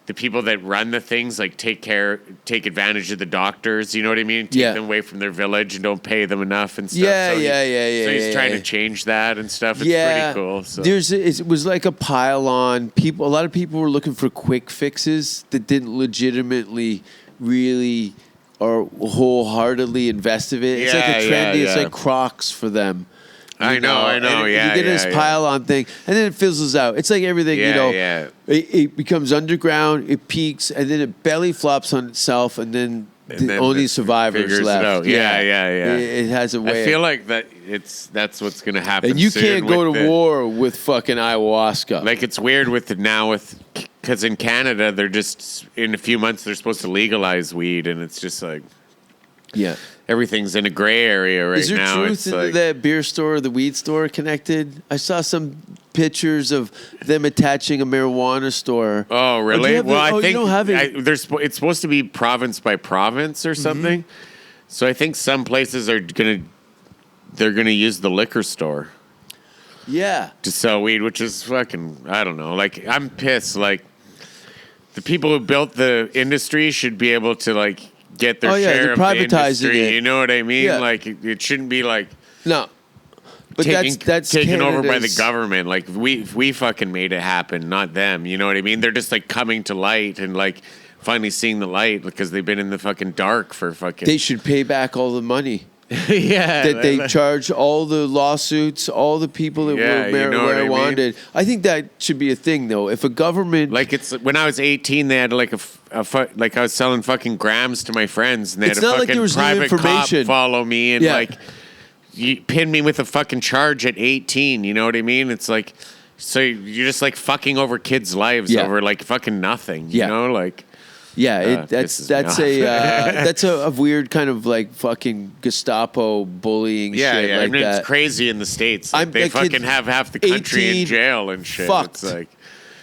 F: the people that run the things like take advantage of the doctors, you know what I mean? Take them away from their village and don't pay them enough and stuff.
E: Yeah.
F: So he's trying to change that and stuff. It's pretty cool. So.
E: It was like a pile on. A lot of people were looking for quick fixes that didn't legitimately really or wholeheartedly invest in it. It's like a trendy, it's like Crocs for them.
F: I know.
E: And
F: Yeah,
E: you get this pile on thing, and then it fizzles out. It's like everything,
F: Yeah.
E: It becomes underground, it peaks, and then it belly flops on itself, and then the only survivors left.
F: Yeah.
E: It has a way.
F: I feel like that's what's gonna happen.
E: And you
F: soon
E: can't go
F: with
E: to war with fucking ayahuasca.
F: Like it's weird because in Canada they're just in a few months they're supposed to legalize weed, and it's just like
E: Yeah.
F: everything's in a gray area right
E: Is there
F: now.
E: truth in that beer store or the weed store connected? I saw some pictures of them attaching a marijuana store.
F: Oh,
E: Or do
F: really?
E: you have
F: Well,
E: the-
F: I think
E: you don't have it.
F: it's supposed to be province by province or something. So I think some places they're gonna use the liquor store
E: Yeah.
F: to sell weed, which is fucking, I don't know. Like, I'm pissed. Like, the people who built the industry should be able to, like, get their
E: Oh, yeah,
F: share
E: they're
F: of the
E: privatizing
F: industry.
E: it.
F: You know what I mean?
E: Yeah.
F: Like, it shouldn't be, like,
E: No. But that's
F: taken over by the
E: Canada's-
F: government. Like, we fucking made it happen, not them. You know what I mean? They're just, like, coming to light and, like, finally seeing the light because they've been in the fucking dark for fucking...
E: They should pay back all the money
F: yeah.
E: that they charge, all the lawsuits, all the people that
F: Yeah,
E: were
F: you know what I
E: marijuana.
F: mean?
E: I think that should be a thing, though. If a government...
F: Like, it's when I was 18, they had like like I was selling fucking grams to my friends, and they
E: It's
F: had a
E: not like
F: fucking
E: there was no
F: private cop
E: information.
F: follow me and
E: Yeah.
F: like you pin me with a fucking charge at 18. You know what I mean? It's like, so you're just like fucking over kids' lives
E: Yeah.
F: over like fucking nothing.
E: Yeah.
F: You know, like.
E: Yeah,
F: pisses
E: that's
F: me
E: that's a weird kind of like fucking Gestapo bullying
F: Yeah,
E: shit
F: yeah.
E: like
F: I mean,
E: that.
F: it's crazy in the States. Like, they
E: that kid-
F: fucking have half the country
E: 18,
F: in jail and shit.
E: fucked.
F: It's like,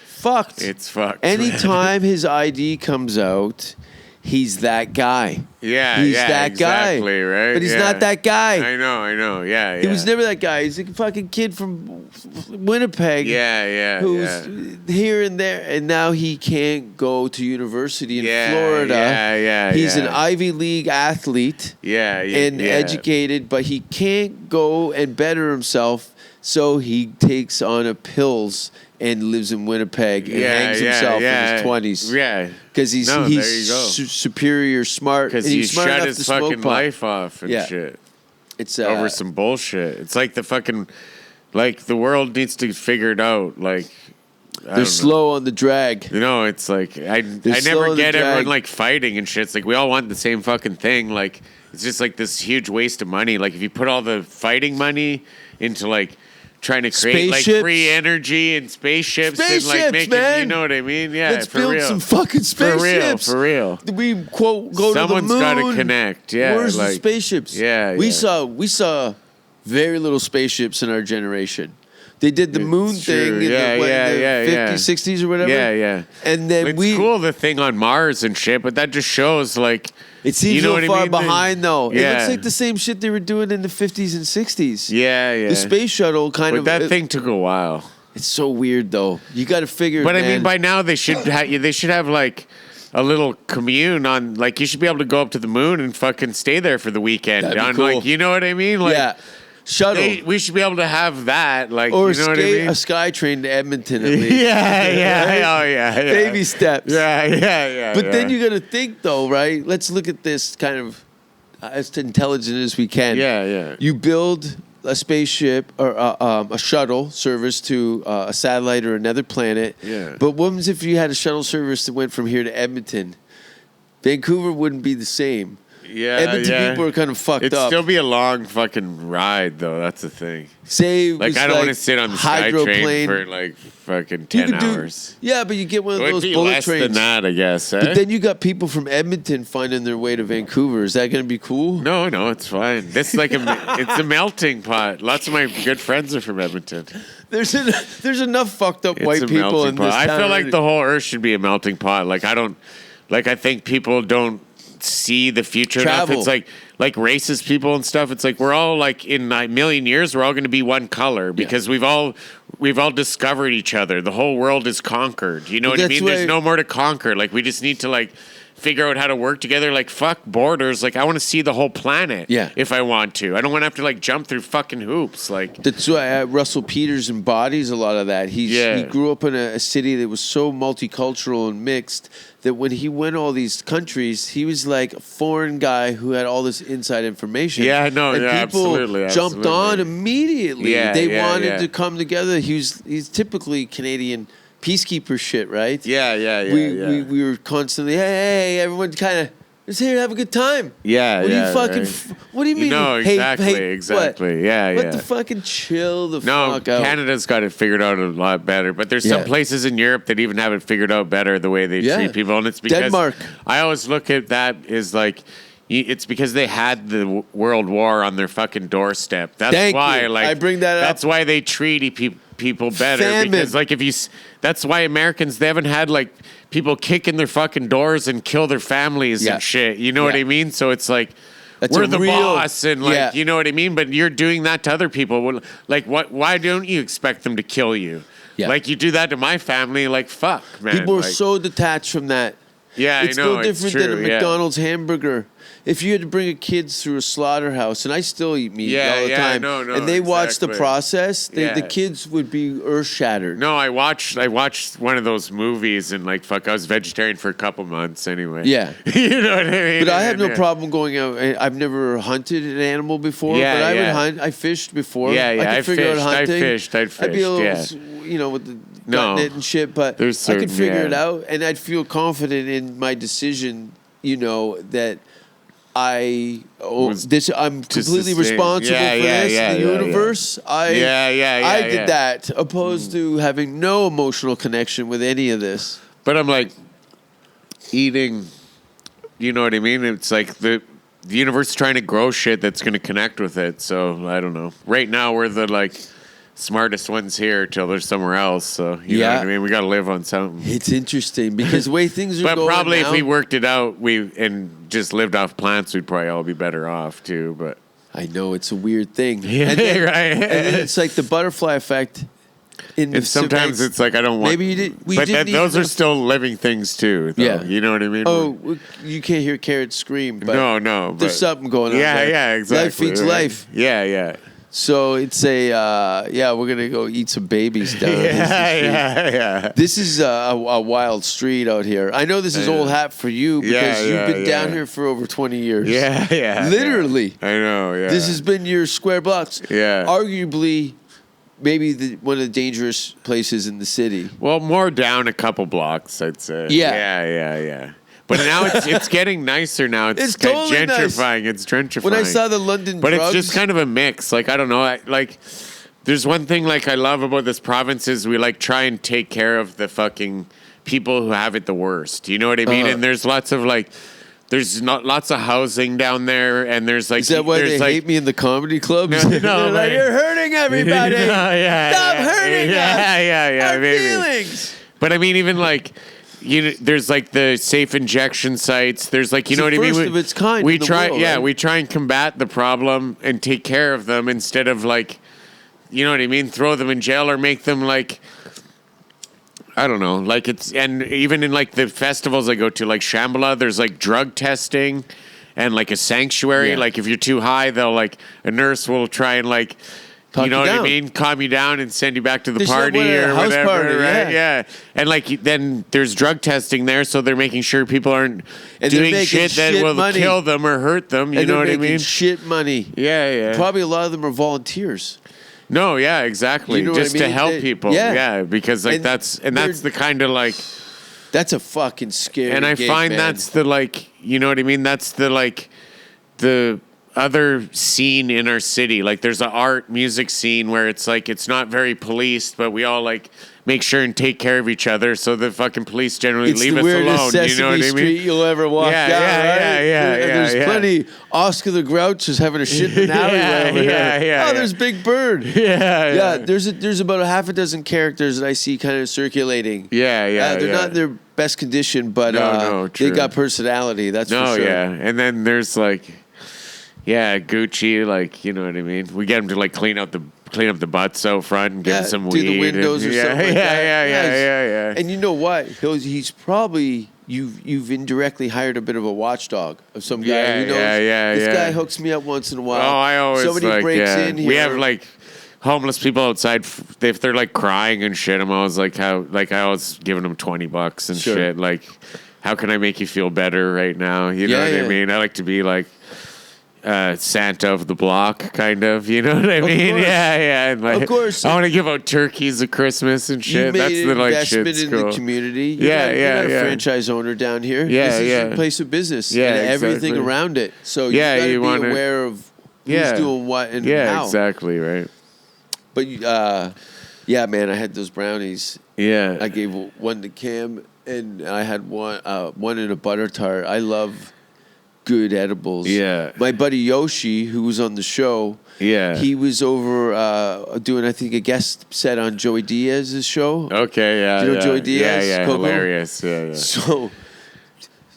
E: Fucked.
F: it's fucked.
E: Anytime his ID comes out, he's that guy.
F: Yeah,
E: He's
F: yeah,
E: that
F: exactly,
E: guy.
F: right?
E: But he's
F: Yeah.
E: not that guy.
F: I know, yeah, yeah.
E: He was never that guy. He's a fucking kid from Winnipeg.
F: Yeah,
E: Who's
F: yeah.
E: here and there, and now he can't go to university in
F: Yeah,
E: Florida.
F: yeah,
E: He's an
F: yeah.
E: Ivy League athlete
F: Yeah,
E: and
F: yeah.
E: educated, but he can't go and better himself, so he takes on a pills and lives in Winnipeg and hangs himself in his 20s.
F: Yeah,
E: Because he's
F: No, there you go.
E: superior smart.
F: because
E: and
F: he
E: he's smart
F: shut
E: enough
F: his
E: to smoke
F: fucking
E: pot.
F: life off and
E: Yeah.
F: shit
E: It's
F: over some bullshit. It's like the fucking, like the world needs to figure it out. Like I
E: they're
F: don't know.
E: slow on the drag.
F: You know, it's like I
E: slow
F: never
E: to
F: get
E: drag.
F: everyone like fighting and shit. It's like we all want the same fucking thing. Like it's just like this huge waste of money. Like if you put all the fighting money into like trying to create like
E: Spaceships.
F: free energy and spaceships and
E: Spaceships,
F: like making,
E: man.
F: you know what I mean? Yeah,
E: Let's
F: for
E: build
F: real.
E: some fucking spaceships.
F: For real.
E: We quote go
F: Someone's
E: to the moon.
F: gotta connect, yeah,
E: Where's the
F: like-
E: spaceships?
F: Yeah,
E: we
F: yeah.
E: saw very little spaceships in our generation. They did the moon
F: It's
E: thing
F: true.
E: in
F: Yeah,
E: the, what,
F: yeah,
E: the
F: yeah,
E: 50s,
F: yeah.
E: 60s or whatever.
F: Yeah, yeah.
E: And then
F: It's cool the thing on Mars and shit, but that just shows like
E: It seems
F: you know
E: so
F: what I
E: far
F: mean?
E: behind, though. It
F: Yeah.
E: looks like the same shit they were doing in the 50s and 60s.
F: Yeah, yeah.
E: The space shuttle kind
F: But
E: of.
F: that thing took a while.
E: It's so weird, though. You got to figure.
F: But I
E: man,
F: mean, by now they should have like a little commune on. Like you should be able to go up to the moon and fucking stay there for the weekend.
E: That'd be
F: On
E: cool.
F: like you know what I mean? Like
E: yeah, shuttle
F: we should be able to have that. Like
E: or
F: you know what I mean?
E: a sky train to Edmonton at least.
F: yeah, yeah,
E: Right?
F: oh yeah, yeah.
E: Baby steps.
F: Yeah, yeah, yeah.
E: But
F: yeah.
E: then you got to think, though, right? Let's look at this kind of as intelligent as we can.
F: Yeah, yeah.
E: You build a spaceship or a shuttle service to a satellite or another planet.
F: Yeah.
E: But what happens if you had a shuttle service that went from here to Edmonton? Vancouver wouldn't be the same.
F: Yeah,
E: Edmonton
F: yeah.
E: people are kind of fucked
F: It'd
E: up.
F: still be a long fucking ride, though. That's the thing.
E: Say it
F: Like,
E: was
F: I don't want to sit on the sky train
E: hydroplane.
F: for like fucking
E: You
F: 10
E: could do-
F: hours.
E: Yeah, but you get one of
F: It would
E: those
F: be
E: bullet
F: less
E: trains.
F: than that, I guess.
E: But
F: Eh?
E: then you got people from Edmonton finding their way to Vancouver. Is that going to be cool?
F: No, it's fine. This is like it's a melting pot. Lots of my good friends are from Edmonton.
E: There's enough fucked up
F: It's
E: white
F: a
E: people
F: melting
E: in
F: pot.
E: this
F: I
E: town
F: feel like
E: already.
F: the whole earth should be a melting pot. Like I think people don't see the future enough.
E: Travel.
F: It's like racist people and stuff. It's like we're all like in a million years we're all going to be one color because we've all discovered each other. The whole world is conquered. You know
E: But
F: what I
E: that's
F: mean? There's
E: why-
F: no more to conquer. Like we just need to like figure out how to work together. Like fuck borders. Like I want to see the whole planet.
E: Yeah.
F: If I want to, I don't want to have to like jump through fucking hoops. Like
E: That's why Russell Peters embodies a lot of that.
F: Yeah.
E: He grew up in a city that was so multicultural and mixed that when he went all these countries, he was like a foreign guy who had all this inside information.
F: Yeah, no,
E: and
F: yeah,
E: people
F: absolutely,
E: jumped on
F: absolutely.
E: immediately.
F: Yeah,
E: they
F: yeah,
E: wanted
F: yeah.
E: to come together. He's typically Canadian peacekeeper shit, right?
F: yeah.
E: We were constantly, hey, everyone kind of, just here to have a good time.
F: Yeah,
E: What do
F: yeah,
E: you fucking,
F: right.
E: what do you mean?
F: No,
E: Hey,
F: exactly,
E: hey,
F: exactly.
E: What?
F: Yeah,
E: What
F: yeah.
E: the fucking chill the
F: No,
E: fuck out.
F: Canada's got it figured out a lot better. But there's some
E: Yeah.
F: places in Europe that even have it figured out better the way they
E: Yeah.
F: treat people. And it's because
E: Denmark.
F: I always look at that as like, It's because they had the World War on their fucking doorstep. That's
E: Thank
F: why,
E: you.
F: like,
E: I bring that up.
F: That's why they treat people better.
E: Famine.
F: Because, like, that's why Americans, they haven't had, like, people kick in their fucking doors and kill their families
E: Yeah.
F: and shit. You know what
E: Yeah.
F: I mean? So it's like,
E: That's
F: we're
E: a
F: the
E: real-
F: boss, and like,
E: yeah.
F: you know what I mean? But you're doing that to other people. Well, like, why don't you expect them to kill you?
E: Yeah.
F: Like, you do that to my family, like, fuck, man.
E: People are
F: Like,
E: so detached from that.
F: yeah,
E: It's
F: I know.
E: no different
F: it's
E: than a
F: true, yeah.
E: McDonald's hamburger. If you had to bring a kids through a slaughterhouse, and I still eat meat
F: Yeah,
E: all the
F: yeah,
E: time,
F: no,
E: and they watch the
F: exactly.
E: process,
F: Yeah.
E: the kids would be earth shattered.
F: No, I watched one of those movies and like fuck, I was vegetarian for a couple months anyway.
E: Yeah.
F: You know what I mean?
E: But I have no
F: Yeah.
E: problem going out. I've never hunted an animal before,
F: Yeah,
E: but I would
F: yeah.
E: hunt. I fished before.
F: Yeah, yeah,
E: I
F: I
E: could figure out
F: fished, I
E: hunting.
F: fished, I'd
E: I'd be a little,
F: fished,
E: with the
F: No.
E: gutting it and shit, but
F: There's
E: I could
F: certain-
E: figure
F: yeah.
E: it out, and I'd feel confident in my decision. That I'm completely
F: sustain-
E: responsible
F: Yeah,
E: for
F: yeah,
E: this.
F: yeah,
E: the
F: yeah, yeah.
E: universe. I
F: Yeah,
E: did
F: yeah.
E: that, opposed to having no emotional connection with any of this.
F: But I'm like eating, you know what I mean? It's like the universe is trying to grow shit that's going to connect with it. So I don't know. Right now we're the like smartest ones here till there's somewhere else. So you know
E: Yeah.
F: what I mean? We got to live on something.
E: It's interesting because the way things are
F: But
E: going
F: probably
E: now,
F: if we worked it out, and just lived off plants, we'd probably all be better off too. But
E: I know it's a weird thing.
F: yeah,
E: And then-
F: right.
E: And then it's like the butterfly effect.
F: And sometimes it's like I don't want.
E: Maybe you did. We
F: but
E: didn't
F: those
E: even-
F: are still living things too. Though,
E: Yeah.
F: you know what I mean.
E: Oh, you can't hear carrots scream. But
F: no.
E: there's
F: but-
E: something going on.
F: Yeah,
E: there.
F: yeah, exactly.
E: Life feeds
F: right.
E: life.
F: Yeah.
E: So it's we're gonna go eat some babies down.
F: Yeah.
E: This is a wild street out here. I know this is old hat for you because you've been down here for over 20 years.
F: Yeah.
E: Literally.
F: I know. Yeah.
E: This has been your square blocks.
F: Yeah.
E: Arguably, maybe one of the dangerous places in the city.
F: well, more down a couple blocks, I'd say.
E: Yeah.
F: Yeah. But now it's getting nicer now.
E: It's totally nice.
F: gentrifying. It's gentrifying.
E: When I saw the London
F: But
E: drugs,
F: it's just kind of a mix. Like, I don't know. There's one thing like I love about this province is we like try and take care of the fucking people who have it the worst. You know what I mean?
E: Uh-huh.
F: And there's lots of like, there's not lots of housing down there, and there's like,
E: is that why
F: there's
E: they hate me in the comedy clubs?
F: No,
E: They're like,
F: like-
E: you're hurting everybody. Stop hurting us.
F: Yeah,
E: Our
F: maybe.
E: feelings.
F: But I mean, even like, there's like the safe injection sites. There's like, you
E: It's
F: know
E: the
F: what I mean?
E: first of its kind
F: We
E: in the
F: try,
E: world,
F: yeah,
E: right?
F: we try and combat the problem and take care of them instead of like, you know what I mean? Throw them in jail or make them like, I don't know, like and even in like the festivals I go to, like Shambhala, there's like drug testing and like a sanctuary.
E: Yeah.
F: Like if you're too high, a nurse will try and like,
E: Talk
F: you know
E: you
F: what I
E: down.
F: mean? Calm you down and send you back to the
E: There's
F: party
E: someone at a
F: or
E: house
F: whatever,
E: party,
F: right? Yeah. And like then there's drug testing there, so they're making sure people aren't
E: And they're
F: doing
E: making
F: shit that
E: shit
F: will
E: money.
F: kill them or hurt them. You
E: And
F: know
E: they're
F: what I
E: making
F: mean?
E: shit money.
F: Yeah.
E: Probably a lot of them are volunteers.
F: No, yeah, exactly.
E: You know what I
F: Just to
E: mean?
F: help
E: They-
F: people.
E: yeah.
F: Yeah, because like
E: And
F: that's
E: they're-
F: the kind of like.
E: That's a fucking scary.
F: And I
E: gig,
F: find
E: man.
F: that's the like, you know what I mean? That's the like, the other scene in our city. Like there's an art music scene where it's like, it's not very policed, but we all like make sure and take care of each other. So the fucking police generally
E: It's
F: leave
E: the
F: us
E: weirdest
F: alone.
E: Sesame
F: You know what I mean?
E: Street you'll ever walk
F: Yeah,
E: down,
F: yeah,
E: right?
F: yeah,
E: And there's
F: yeah.
E: plenty. Oscar the Grouch is having a shit in an alleyway over here.
F: yeah.
E: There's Big Bird.
F: Yeah.
E: There's about a half a dozen characters that I see kind of circulating.
F: Yeah.
E: They're not in their best condition, but
F: No,
E: they
F: true.
E: got personality. That's
F: No,
E: for sure.
F: yeah. And then there's like, yeah, Gucci, like, you know what I mean? We get him to like clean up the the butts out front and give him some
E: do
F: weed.
E: the windows
F: and,
E: or
F: yeah,
E: something like that.
F: Yeah.
E: And you know what? He's probably you've indirectly hired a bit of a watchdog of some guy
F: Yeah,
E: who knows.
F: yeah,
E: This
F: yeah.
E: guy hooks me up once in a while.
F: Oh, I always
E: somebody
F: like,
E: breaks
F: yeah.
E: in here.
F: We have like homeless people outside. If they're like crying and shit, I'm always like, I always giving them $20 and
E: Sure.
F: shit. Like, how can I make you feel better right now? You know
E: Yeah,
F: what
E: yeah.
F: I mean? I like to be like Santa of the block, kind of. You know what I mean?
E: course.
F: Yeah. And like,
E: Of course.
F: I want to give out turkeys at Christmas and
E: You
F: shit.
E: made
F: That's
E: an
F: the like
E: investment
F: shit's
E: in
F: cool.
E: the community.
F: Yeah,
E: you're not a
F: yeah.
E: franchise owner down here.
F: Yeah,
E: this is
F: yeah.
E: your place of business.
F: Yeah,
E: and everything
F: exactly.
E: around it. So
F: Yeah,
E: you got to
F: you
E: be
F: wanna-
E: aware of who's
F: Yeah.
E: doing what and
F: Yeah,
E: how.
F: exactly, right.
E: But yeah, man, I had those brownies.
F: Yeah.
E: I gave one to Kim, and I had one in a butter tart. I love good edibles.
F: Yeah.
E: My buddy Yoshi, who was on the show, he was over doing, I think, a guest set on Joey Diaz's show.
F: Okay, yeah.
E: Do you know Joey Diaz?
F: Yeah,
E: Coco?
F: hilarious. Yeah.
E: So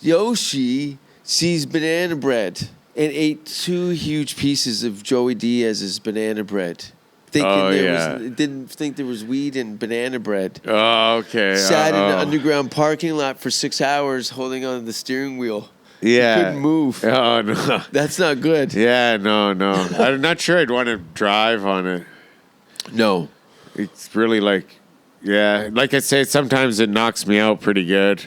E: Yoshi sees banana bread and ate 2 huge pieces of Joey Diaz's banana bread. Didn't think there was weed in banana bread.
F: Oh, okay.
E: Sat in the underground parking lot for 6 hours holding on to the steering wheel.
F: Yeah.
E: Couldn't move.
F: Oh, no.
E: That's not good.
F: Yeah, no. I'm not sure I'd want to drive on it.
E: No.
F: It's really like I say, sometimes it knocks me out pretty good.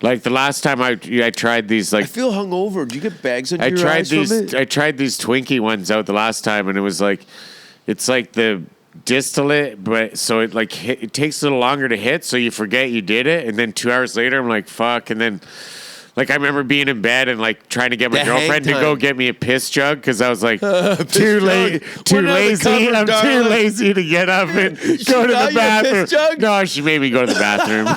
F: Like the last time I tried these, like
E: I feel hungover. Do you get bags on your eyes from it?
F: I tried these Twinkie ones out the last time, and it was like, it's like the distillate, but so it like it takes a little longer to hit, so you forget you did it, and then 2 hours later, I'm like, fuck, and then. Like, I remember being in bed and, like, trying to get my girlfriend to go get me a piss jug because I was, like, too lazy. I'm too lazy to get up and go to the bathroom. No, she made me go to the bathroom.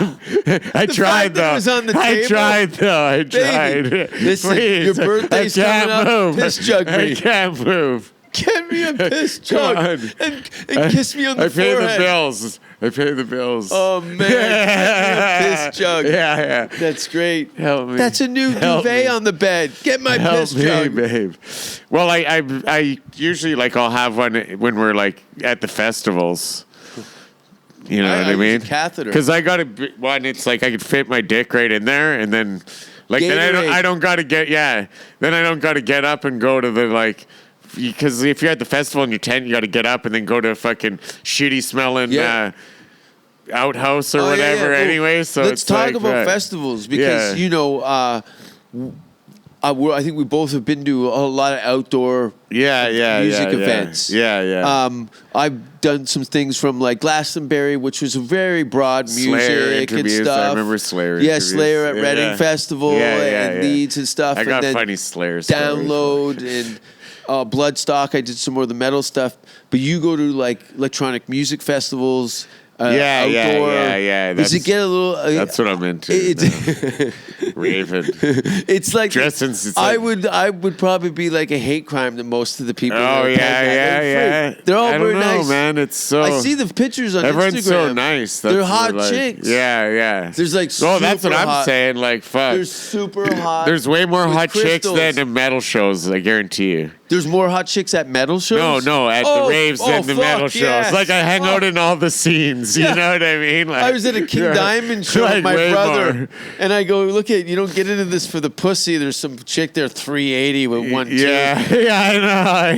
F: I tried, though. I tried.
E: Listen,
F: please,
E: your birthday's coming up. Piss jug me.
F: I can't move.
E: Get me a piss jug and kiss me on the forehead.
F: I pay the bills.
E: Oh, man. Get me a piss jug.
F: Yeah.
E: That's great.
F: Help me.
E: That's a new duvet on the bed. Get my piss jug.
F: Babe. Well, I usually, like, I'll have one when we're, like, at the festivals. You know what I mean?
E: Use a catheter.
F: Because I got one, it's like I could fit my dick right in there, and then, like, then I don't got to get, then I don't got to get up and go to the, like, because if you're at the festival in your tent, you got to get up and then go to a fucking shitty smelling outhouse or whatever.
E: Well,
F: anyway, so
E: let's talk about
F: that.
E: festivals because you know, I think we both have been to a lot of outdoor music events. I've done some things from like Glastonbury, which was a very broad music and stuff.
F: I remember Slayer.
E: Yeah, Slayer at Reading Festival and Leeds and stuff.
F: I got
E: and then
F: funny Slayer
E: Download and. Bloodstock, I did some more of the metal stuff, but you go to like electronic music festivals, outdoor. Does it get a little?
F: That's what I'm into. Raving.
E: It's like
F: dressing.
E: I would probably be like a hate crime to most of the people.
F: Oh yeah.
E: They're all very
F: nice,
E: nice,
F: man. It's so.
E: I see the pictures on
F: Everyone's
E: Instagram.
F: so nice.
E: They're hot chicks.
F: Yeah.
E: There's like. Oh,
F: that's what I'm saying. Like fuck.
E: They're super hot.
F: There's way more hot
E: crystals.
F: chicks than in metal shows. I guarantee you.
E: There's more hot chicks at metal shows?
F: No, at the raves than the metal shows.
E: Yes.
F: Like, I hang out in all the scenes, you know what I mean? Like,
E: I was at a King Diamond show with my brother, and I go, look you don't get into this for the pussy. There's some chick there, 380 with one tooth.
F: I know.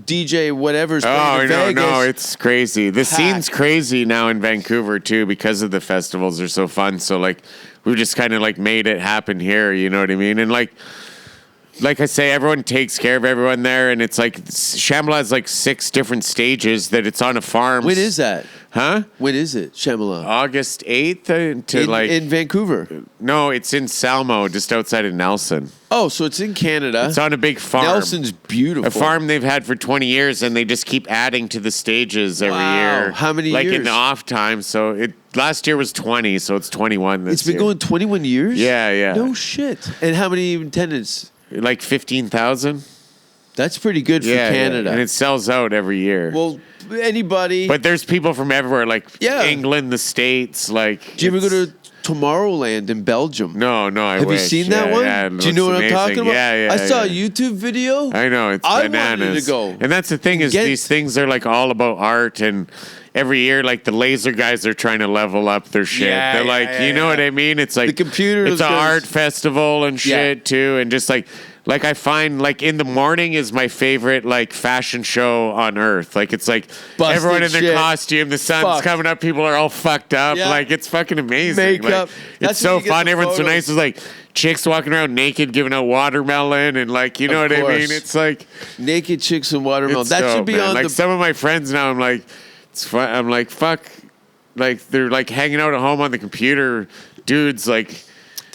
E: DJ whatever's playing in Vegas.
F: No, it's crazy. The scene's crazy now in Vancouver, too, because of the festivals are so fun. So, like, we just kind of, like, made it happen here, you know what I mean? And, like I say, everyone takes care of everyone there, and it's like Shambhala has like 6 different stages that it's on a farm.
E: When is that?
F: Huh?
E: When is it, Shambhala?
F: August 8th
E: in Vancouver.
F: No, it's in Salmo, just outside of Nelson.
E: Oh, so it's in Canada.
F: It's on a big farm.
E: Nelson's beautiful.
F: A farm they've had for 20 years, and they just keep adding to the stages every year.
E: How many years?
F: Like in the off time. So last year was 20, so it's 21 this year.
E: It's been going 21 years?
F: Yeah.
E: No shit. And how many attendants?
F: Like 15,000.
E: That's pretty good for Canada.
F: Yeah. And it sells out every year.
E: Well, anybody.
F: But there's people from everywhere, like England, the States. Like,
E: do you ever go to Tomorrowland in Belgium?
F: No, I
E: Have
F: wish.
E: you seen that one?
F: Yeah,
E: do you know what
F: amazing.
E: I'm talking about?
F: Yeah.
E: I saw a YouTube video.
F: I know, it's bananas.
E: I wanted to go.
F: And that's the thing is these things are like all about art, and every year, like the laser guys are trying to level up their shit. They're like, you know what I mean? It's like
E: the computer.
F: It's an art festival and shit too, and just like I find like in the morning is my favorite like fashion show on earth. Like it's like
E: busted
F: everyone in their
E: shit.
F: costume, the sun's coming up, people are all fucked up.
E: Yeah.
F: Like it's fucking amazing.
E: Makeup.
F: Like, it's so fun. Everyone's so nice. It's like chicks walking around naked giving out watermelon and like you know what I mean? It's like
E: naked chicks and watermelon. That should be on
F: like some of my friends now. I'm like, it's fun. I'm like, fuck. Like they're like hanging out at home on the computer. Dudes like.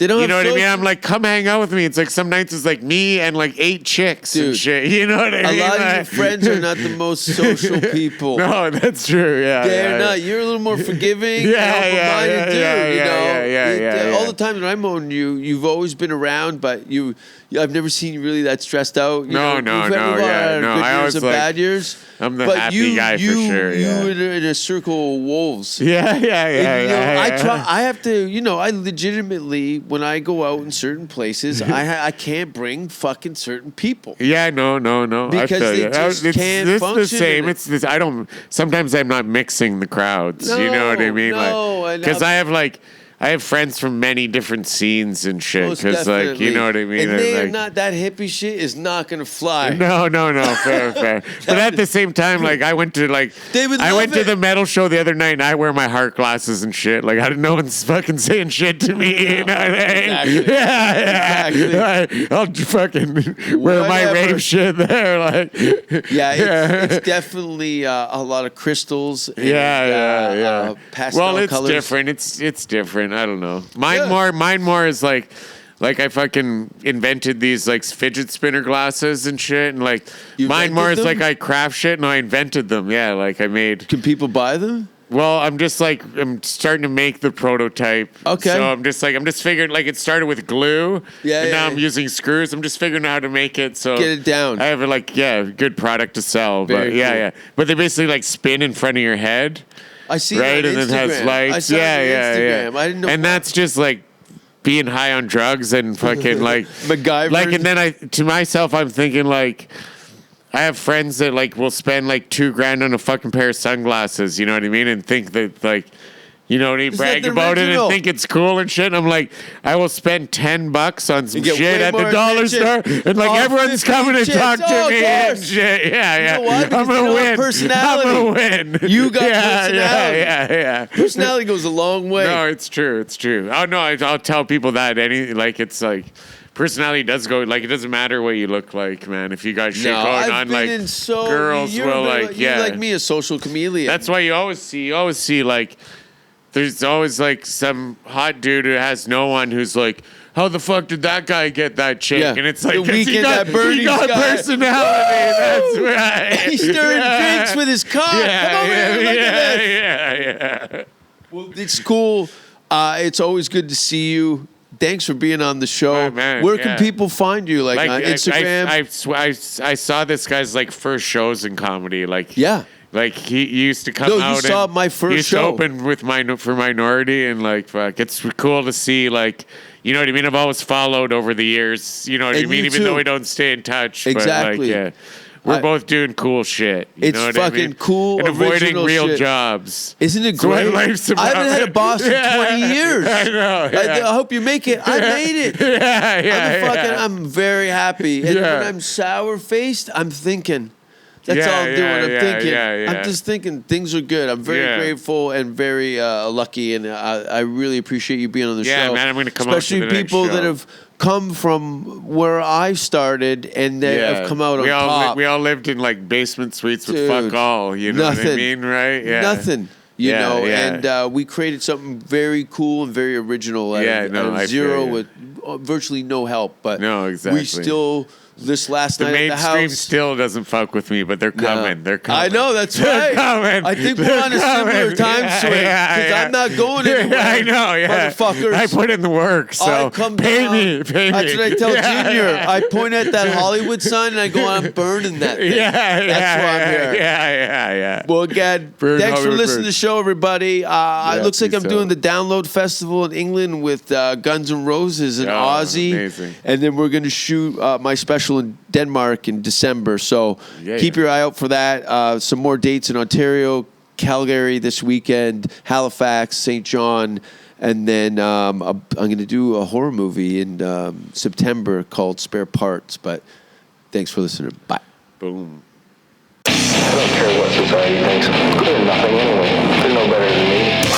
E: They don't
F: You
E: have
F: know what I mean?
E: social-
F: I'm like, come hang out with me. It's like some nights it's like me and like 8 chicks and
E: Dude,
F: shit. You know what I mean?
E: A lot of your
F: Like-
E: friends are not the most social people.
F: No, that's true. Yeah,
E: They're
F: yeah.
E: not. You're a little more forgiving,
F: Yeah,
E: and
F: yeah,
E: open-minded
F: yeah,
E: dude.
F: yeah,
E: You know,
F: yeah,
E: all
F: yeah.
E: the times when I've known you, you've always been around, but I've never seen you really that stressed out. You
F: No,
E: know,
F: no,
E: you've had
F: no,
E: a lot
F: yeah,
E: of
F: no,
E: good
F: I
E: years
F: always
E: and
F: like-
E: bad years.
F: I'm the
E: but
F: happy guy for sure. Yeah.
E: You in a circle of wolves.
F: Yeah, yeah,
E: And,
F: yeah,
E: you know,
F: yeah,
E: I
F: yeah.
E: try. I have to. You know, I legitimately, when I go out in certain places, I can't bring fucking certain people.
F: Yeah, no.
E: Because
F: I feel
E: they
F: you.
E: just
F: it's
E: can't
F: this
E: function
F: the same.
E: in it.
F: It's this. I don't. Sometimes I'm not mixing the crowds. You know what I mean?
E: No, and
F: because I have friends from many different scenes and shit.
E: Most
F: Because like you
E: definitely.
F: know what I mean.
E: And they are
F: like,
E: not that hippie shit is not gonna fly.
F: No, fair. But at the same time, like I went to
E: They would
F: I
E: love
F: went to
E: it.
F: the metal show the other night and I wear my heart glasses and shit. Like no one's fucking saying shit to me. You know what I mean?
E: Exactly.
F: Yeah.
E: Exactly.
F: I'll fucking wear my
E: Whatever.
F: rave shit there. Like
E: Yeah, it's definitely a lot of crystals. And,
F: yeah.
E: pastel
F: Well, it's
E: colors.
F: different. It's different. I don't know. Mine more is like I fucking invented these like fidget spinner glasses and shit, and like
E: You
F: mine more is
E: invented
F: like
E: them?
F: I craft shit and I invented them. Yeah, like I made.
E: Can people buy them?
F: Well, I'm starting to make the prototype.
E: Okay.
F: So I'm just figuring like it started with glue.
E: Yeah,
F: And
E: yeah,
F: now
E: yeah.
F: I'm using screws. I'm just figuring out how to make it. So
E: Get it down.
F: I have a good product to sell.
E: Very
F: but yeah,
E: cool.
F: yeah. But they basically like spin in front of your head.
E: I see
F: Right,
E: that on
F: and it has
E: Instagram.
F: lights.
E: I saw it on Instagram. I didn't know.
F: And that's just like being high on drugs and fucking like
E: MacGyver.
F: Like, and then to myself, I'm thinking like, I have friends that like will spend like $2,000 on a fucking pair of sunglasses. You know what I mean? And think that like. You know, and he brag
E: the
F: about it
E: original?
F: and think it's cool and shit. And I'm like, I will spend $10 on some
E: get
F: shit
E: way
F: at the
E: more
F: dollar
E: attention.
F: store, and like
E: Oh,
F: everyone's
E: 50
F: coming to
E: chicks.
F: talk to
E: Oh, of
F: me and
E: course.
F: shit. Yeah.
E: know why? Because
F: I'm
E: you
F: gonna
E: don't have
F: win.
E: personality.
F: I'm gonna win.
E: You got personality.
F: Yeah.
E: Personality goes a long way.
F: No, it's true. Oh no, I'll tell people that it's like personality does go like it doesn't matter what you look like, man. If you got shit going
E: I've
F: on,
E: been
F: like
E: in so
F: girls
E: you're
F: will
E: very-
F: like
E: you're
F: yeah.
E: like me, a social chameleon.
F: That's why you always see like there's always like some hot dude who has no one who's like, how the fuck did that guy get that chick?
E: Yeah.
F: And it's
E: The
F: like 'cause he
E: weekend
F: got,
E: at Bernie's
F: he got
E: guy.
F: personality. That's right.
E: He's stirring drinks with his cock. Come over here, look at this.
F: Yeah.
E: Well, it's cool. It's always good to see you. Thanks for being on the show.
F: Oh, man,
E: Where can
F: yeah.
E: people find you? Like on Instagram?
F: I saw this guy's like first shows in comedy. Like
E: Yeah.
F: Like he used to come
E: No, you
F: out.
E: saw
F: and
E: my first
F: he used
E: show.
F: to open with for Minority, and like fuck, it's cool to see. Like you know what I mean. I've always followed over the years. You know what I
E: And
F: mean.
E: you
F: Even
E: too.
F: though we don't stay in touch.
E: Exactly.
F: But like, yeah, we're
E: I-
F: both doing cool shit. You
E: It's
F: know what
E: fucking
F: I mean?
E: cool,
F: and avoiding
E: original
F: real
E: shit.
F: jobs.
E: Isn't it
F: It's what
E: great?
F: life's
E: I
F: about.
E: haven't had a boss in 20 years.
F: I know. Yeah.
E: I hope you make it. I made it.
F: Yeah.
E: I'm very happy. And
F: Yeah.
E: when I'm sour faced, I'm thinking. That's
F: Yeah,
E: all I'm doing. I'm
F: yeah,
E: thinking.
F: yeah.
E: I'm just thinking things are good. I'm very
F: Yeah.
E: grateful and very lucky, and I really appreciate you being on the
F: Yeah,
E: show.
F: man, I'm gonna come out to
E: especially
F: the next
E: people that
F: show.
E: have come from where I started and they have come out on top.
F: We all lived in like basement suites with
E: Dude,
F: fuck all. You know what I
E: nothing.
F: mean, right? Yeah.
E: Nothing. You
F: Yeah,
E: know,
F: yeah.
E: and we created something very cool and very original out
F: Yeah,
E: of,
F: no,
E: out of
F: I
E: zero
F: feel you.
E: with virtually no help. But
F: No, exactly.
E: we still, this last
F: The
E: night at the
F: mainstream
E: house.
F: still doesn't fuck with me, but they're coming.
E: No.
F: They're coming.
E: I know, that's
F: They're
E: right.
F: coming.
E: I think we're
F: They're
E: on a similar
F: coming.
E: time
F: Yeah,
E: swing.
F: yeah,
E: Because
F: yeah.
E: I'm not going anywhere.
F: I know, yeah.
E: Motherfuckers.
F: I put in the work, so
E: I come
F: pay
E: down.
F: me.
E: That's what I tell
F: Yeah,
E: Junior.
F: yeah.
E: I point at that Hollywood sign and I go, I'm burning that thing.
F: Yeah,
E: That's why I'm here.
F: Yeah.
E: Well, again,
F: Burn
E: thanks for
F: Hollywood
E: listening
F: burn.
E: to the show, everybody. It looks like I'm
F: peace
E: doing
F: out.
E: the Download Festival in England with Guns N' Roses and
F: Oh,
E: Ozzy.
F: amazing.
E: And then we're going to shoot my special in Denmark in December. So keep your eye out for that. Some more dates in Ontario, Calgary this weekend, Halifax, St. John. And then I'm going to do a horror movie in September called Spare Parts. But thanks for listening. Bye.
F: Boom.
A: I don't care what society thinks. They're nothing anyway. They're no better than me.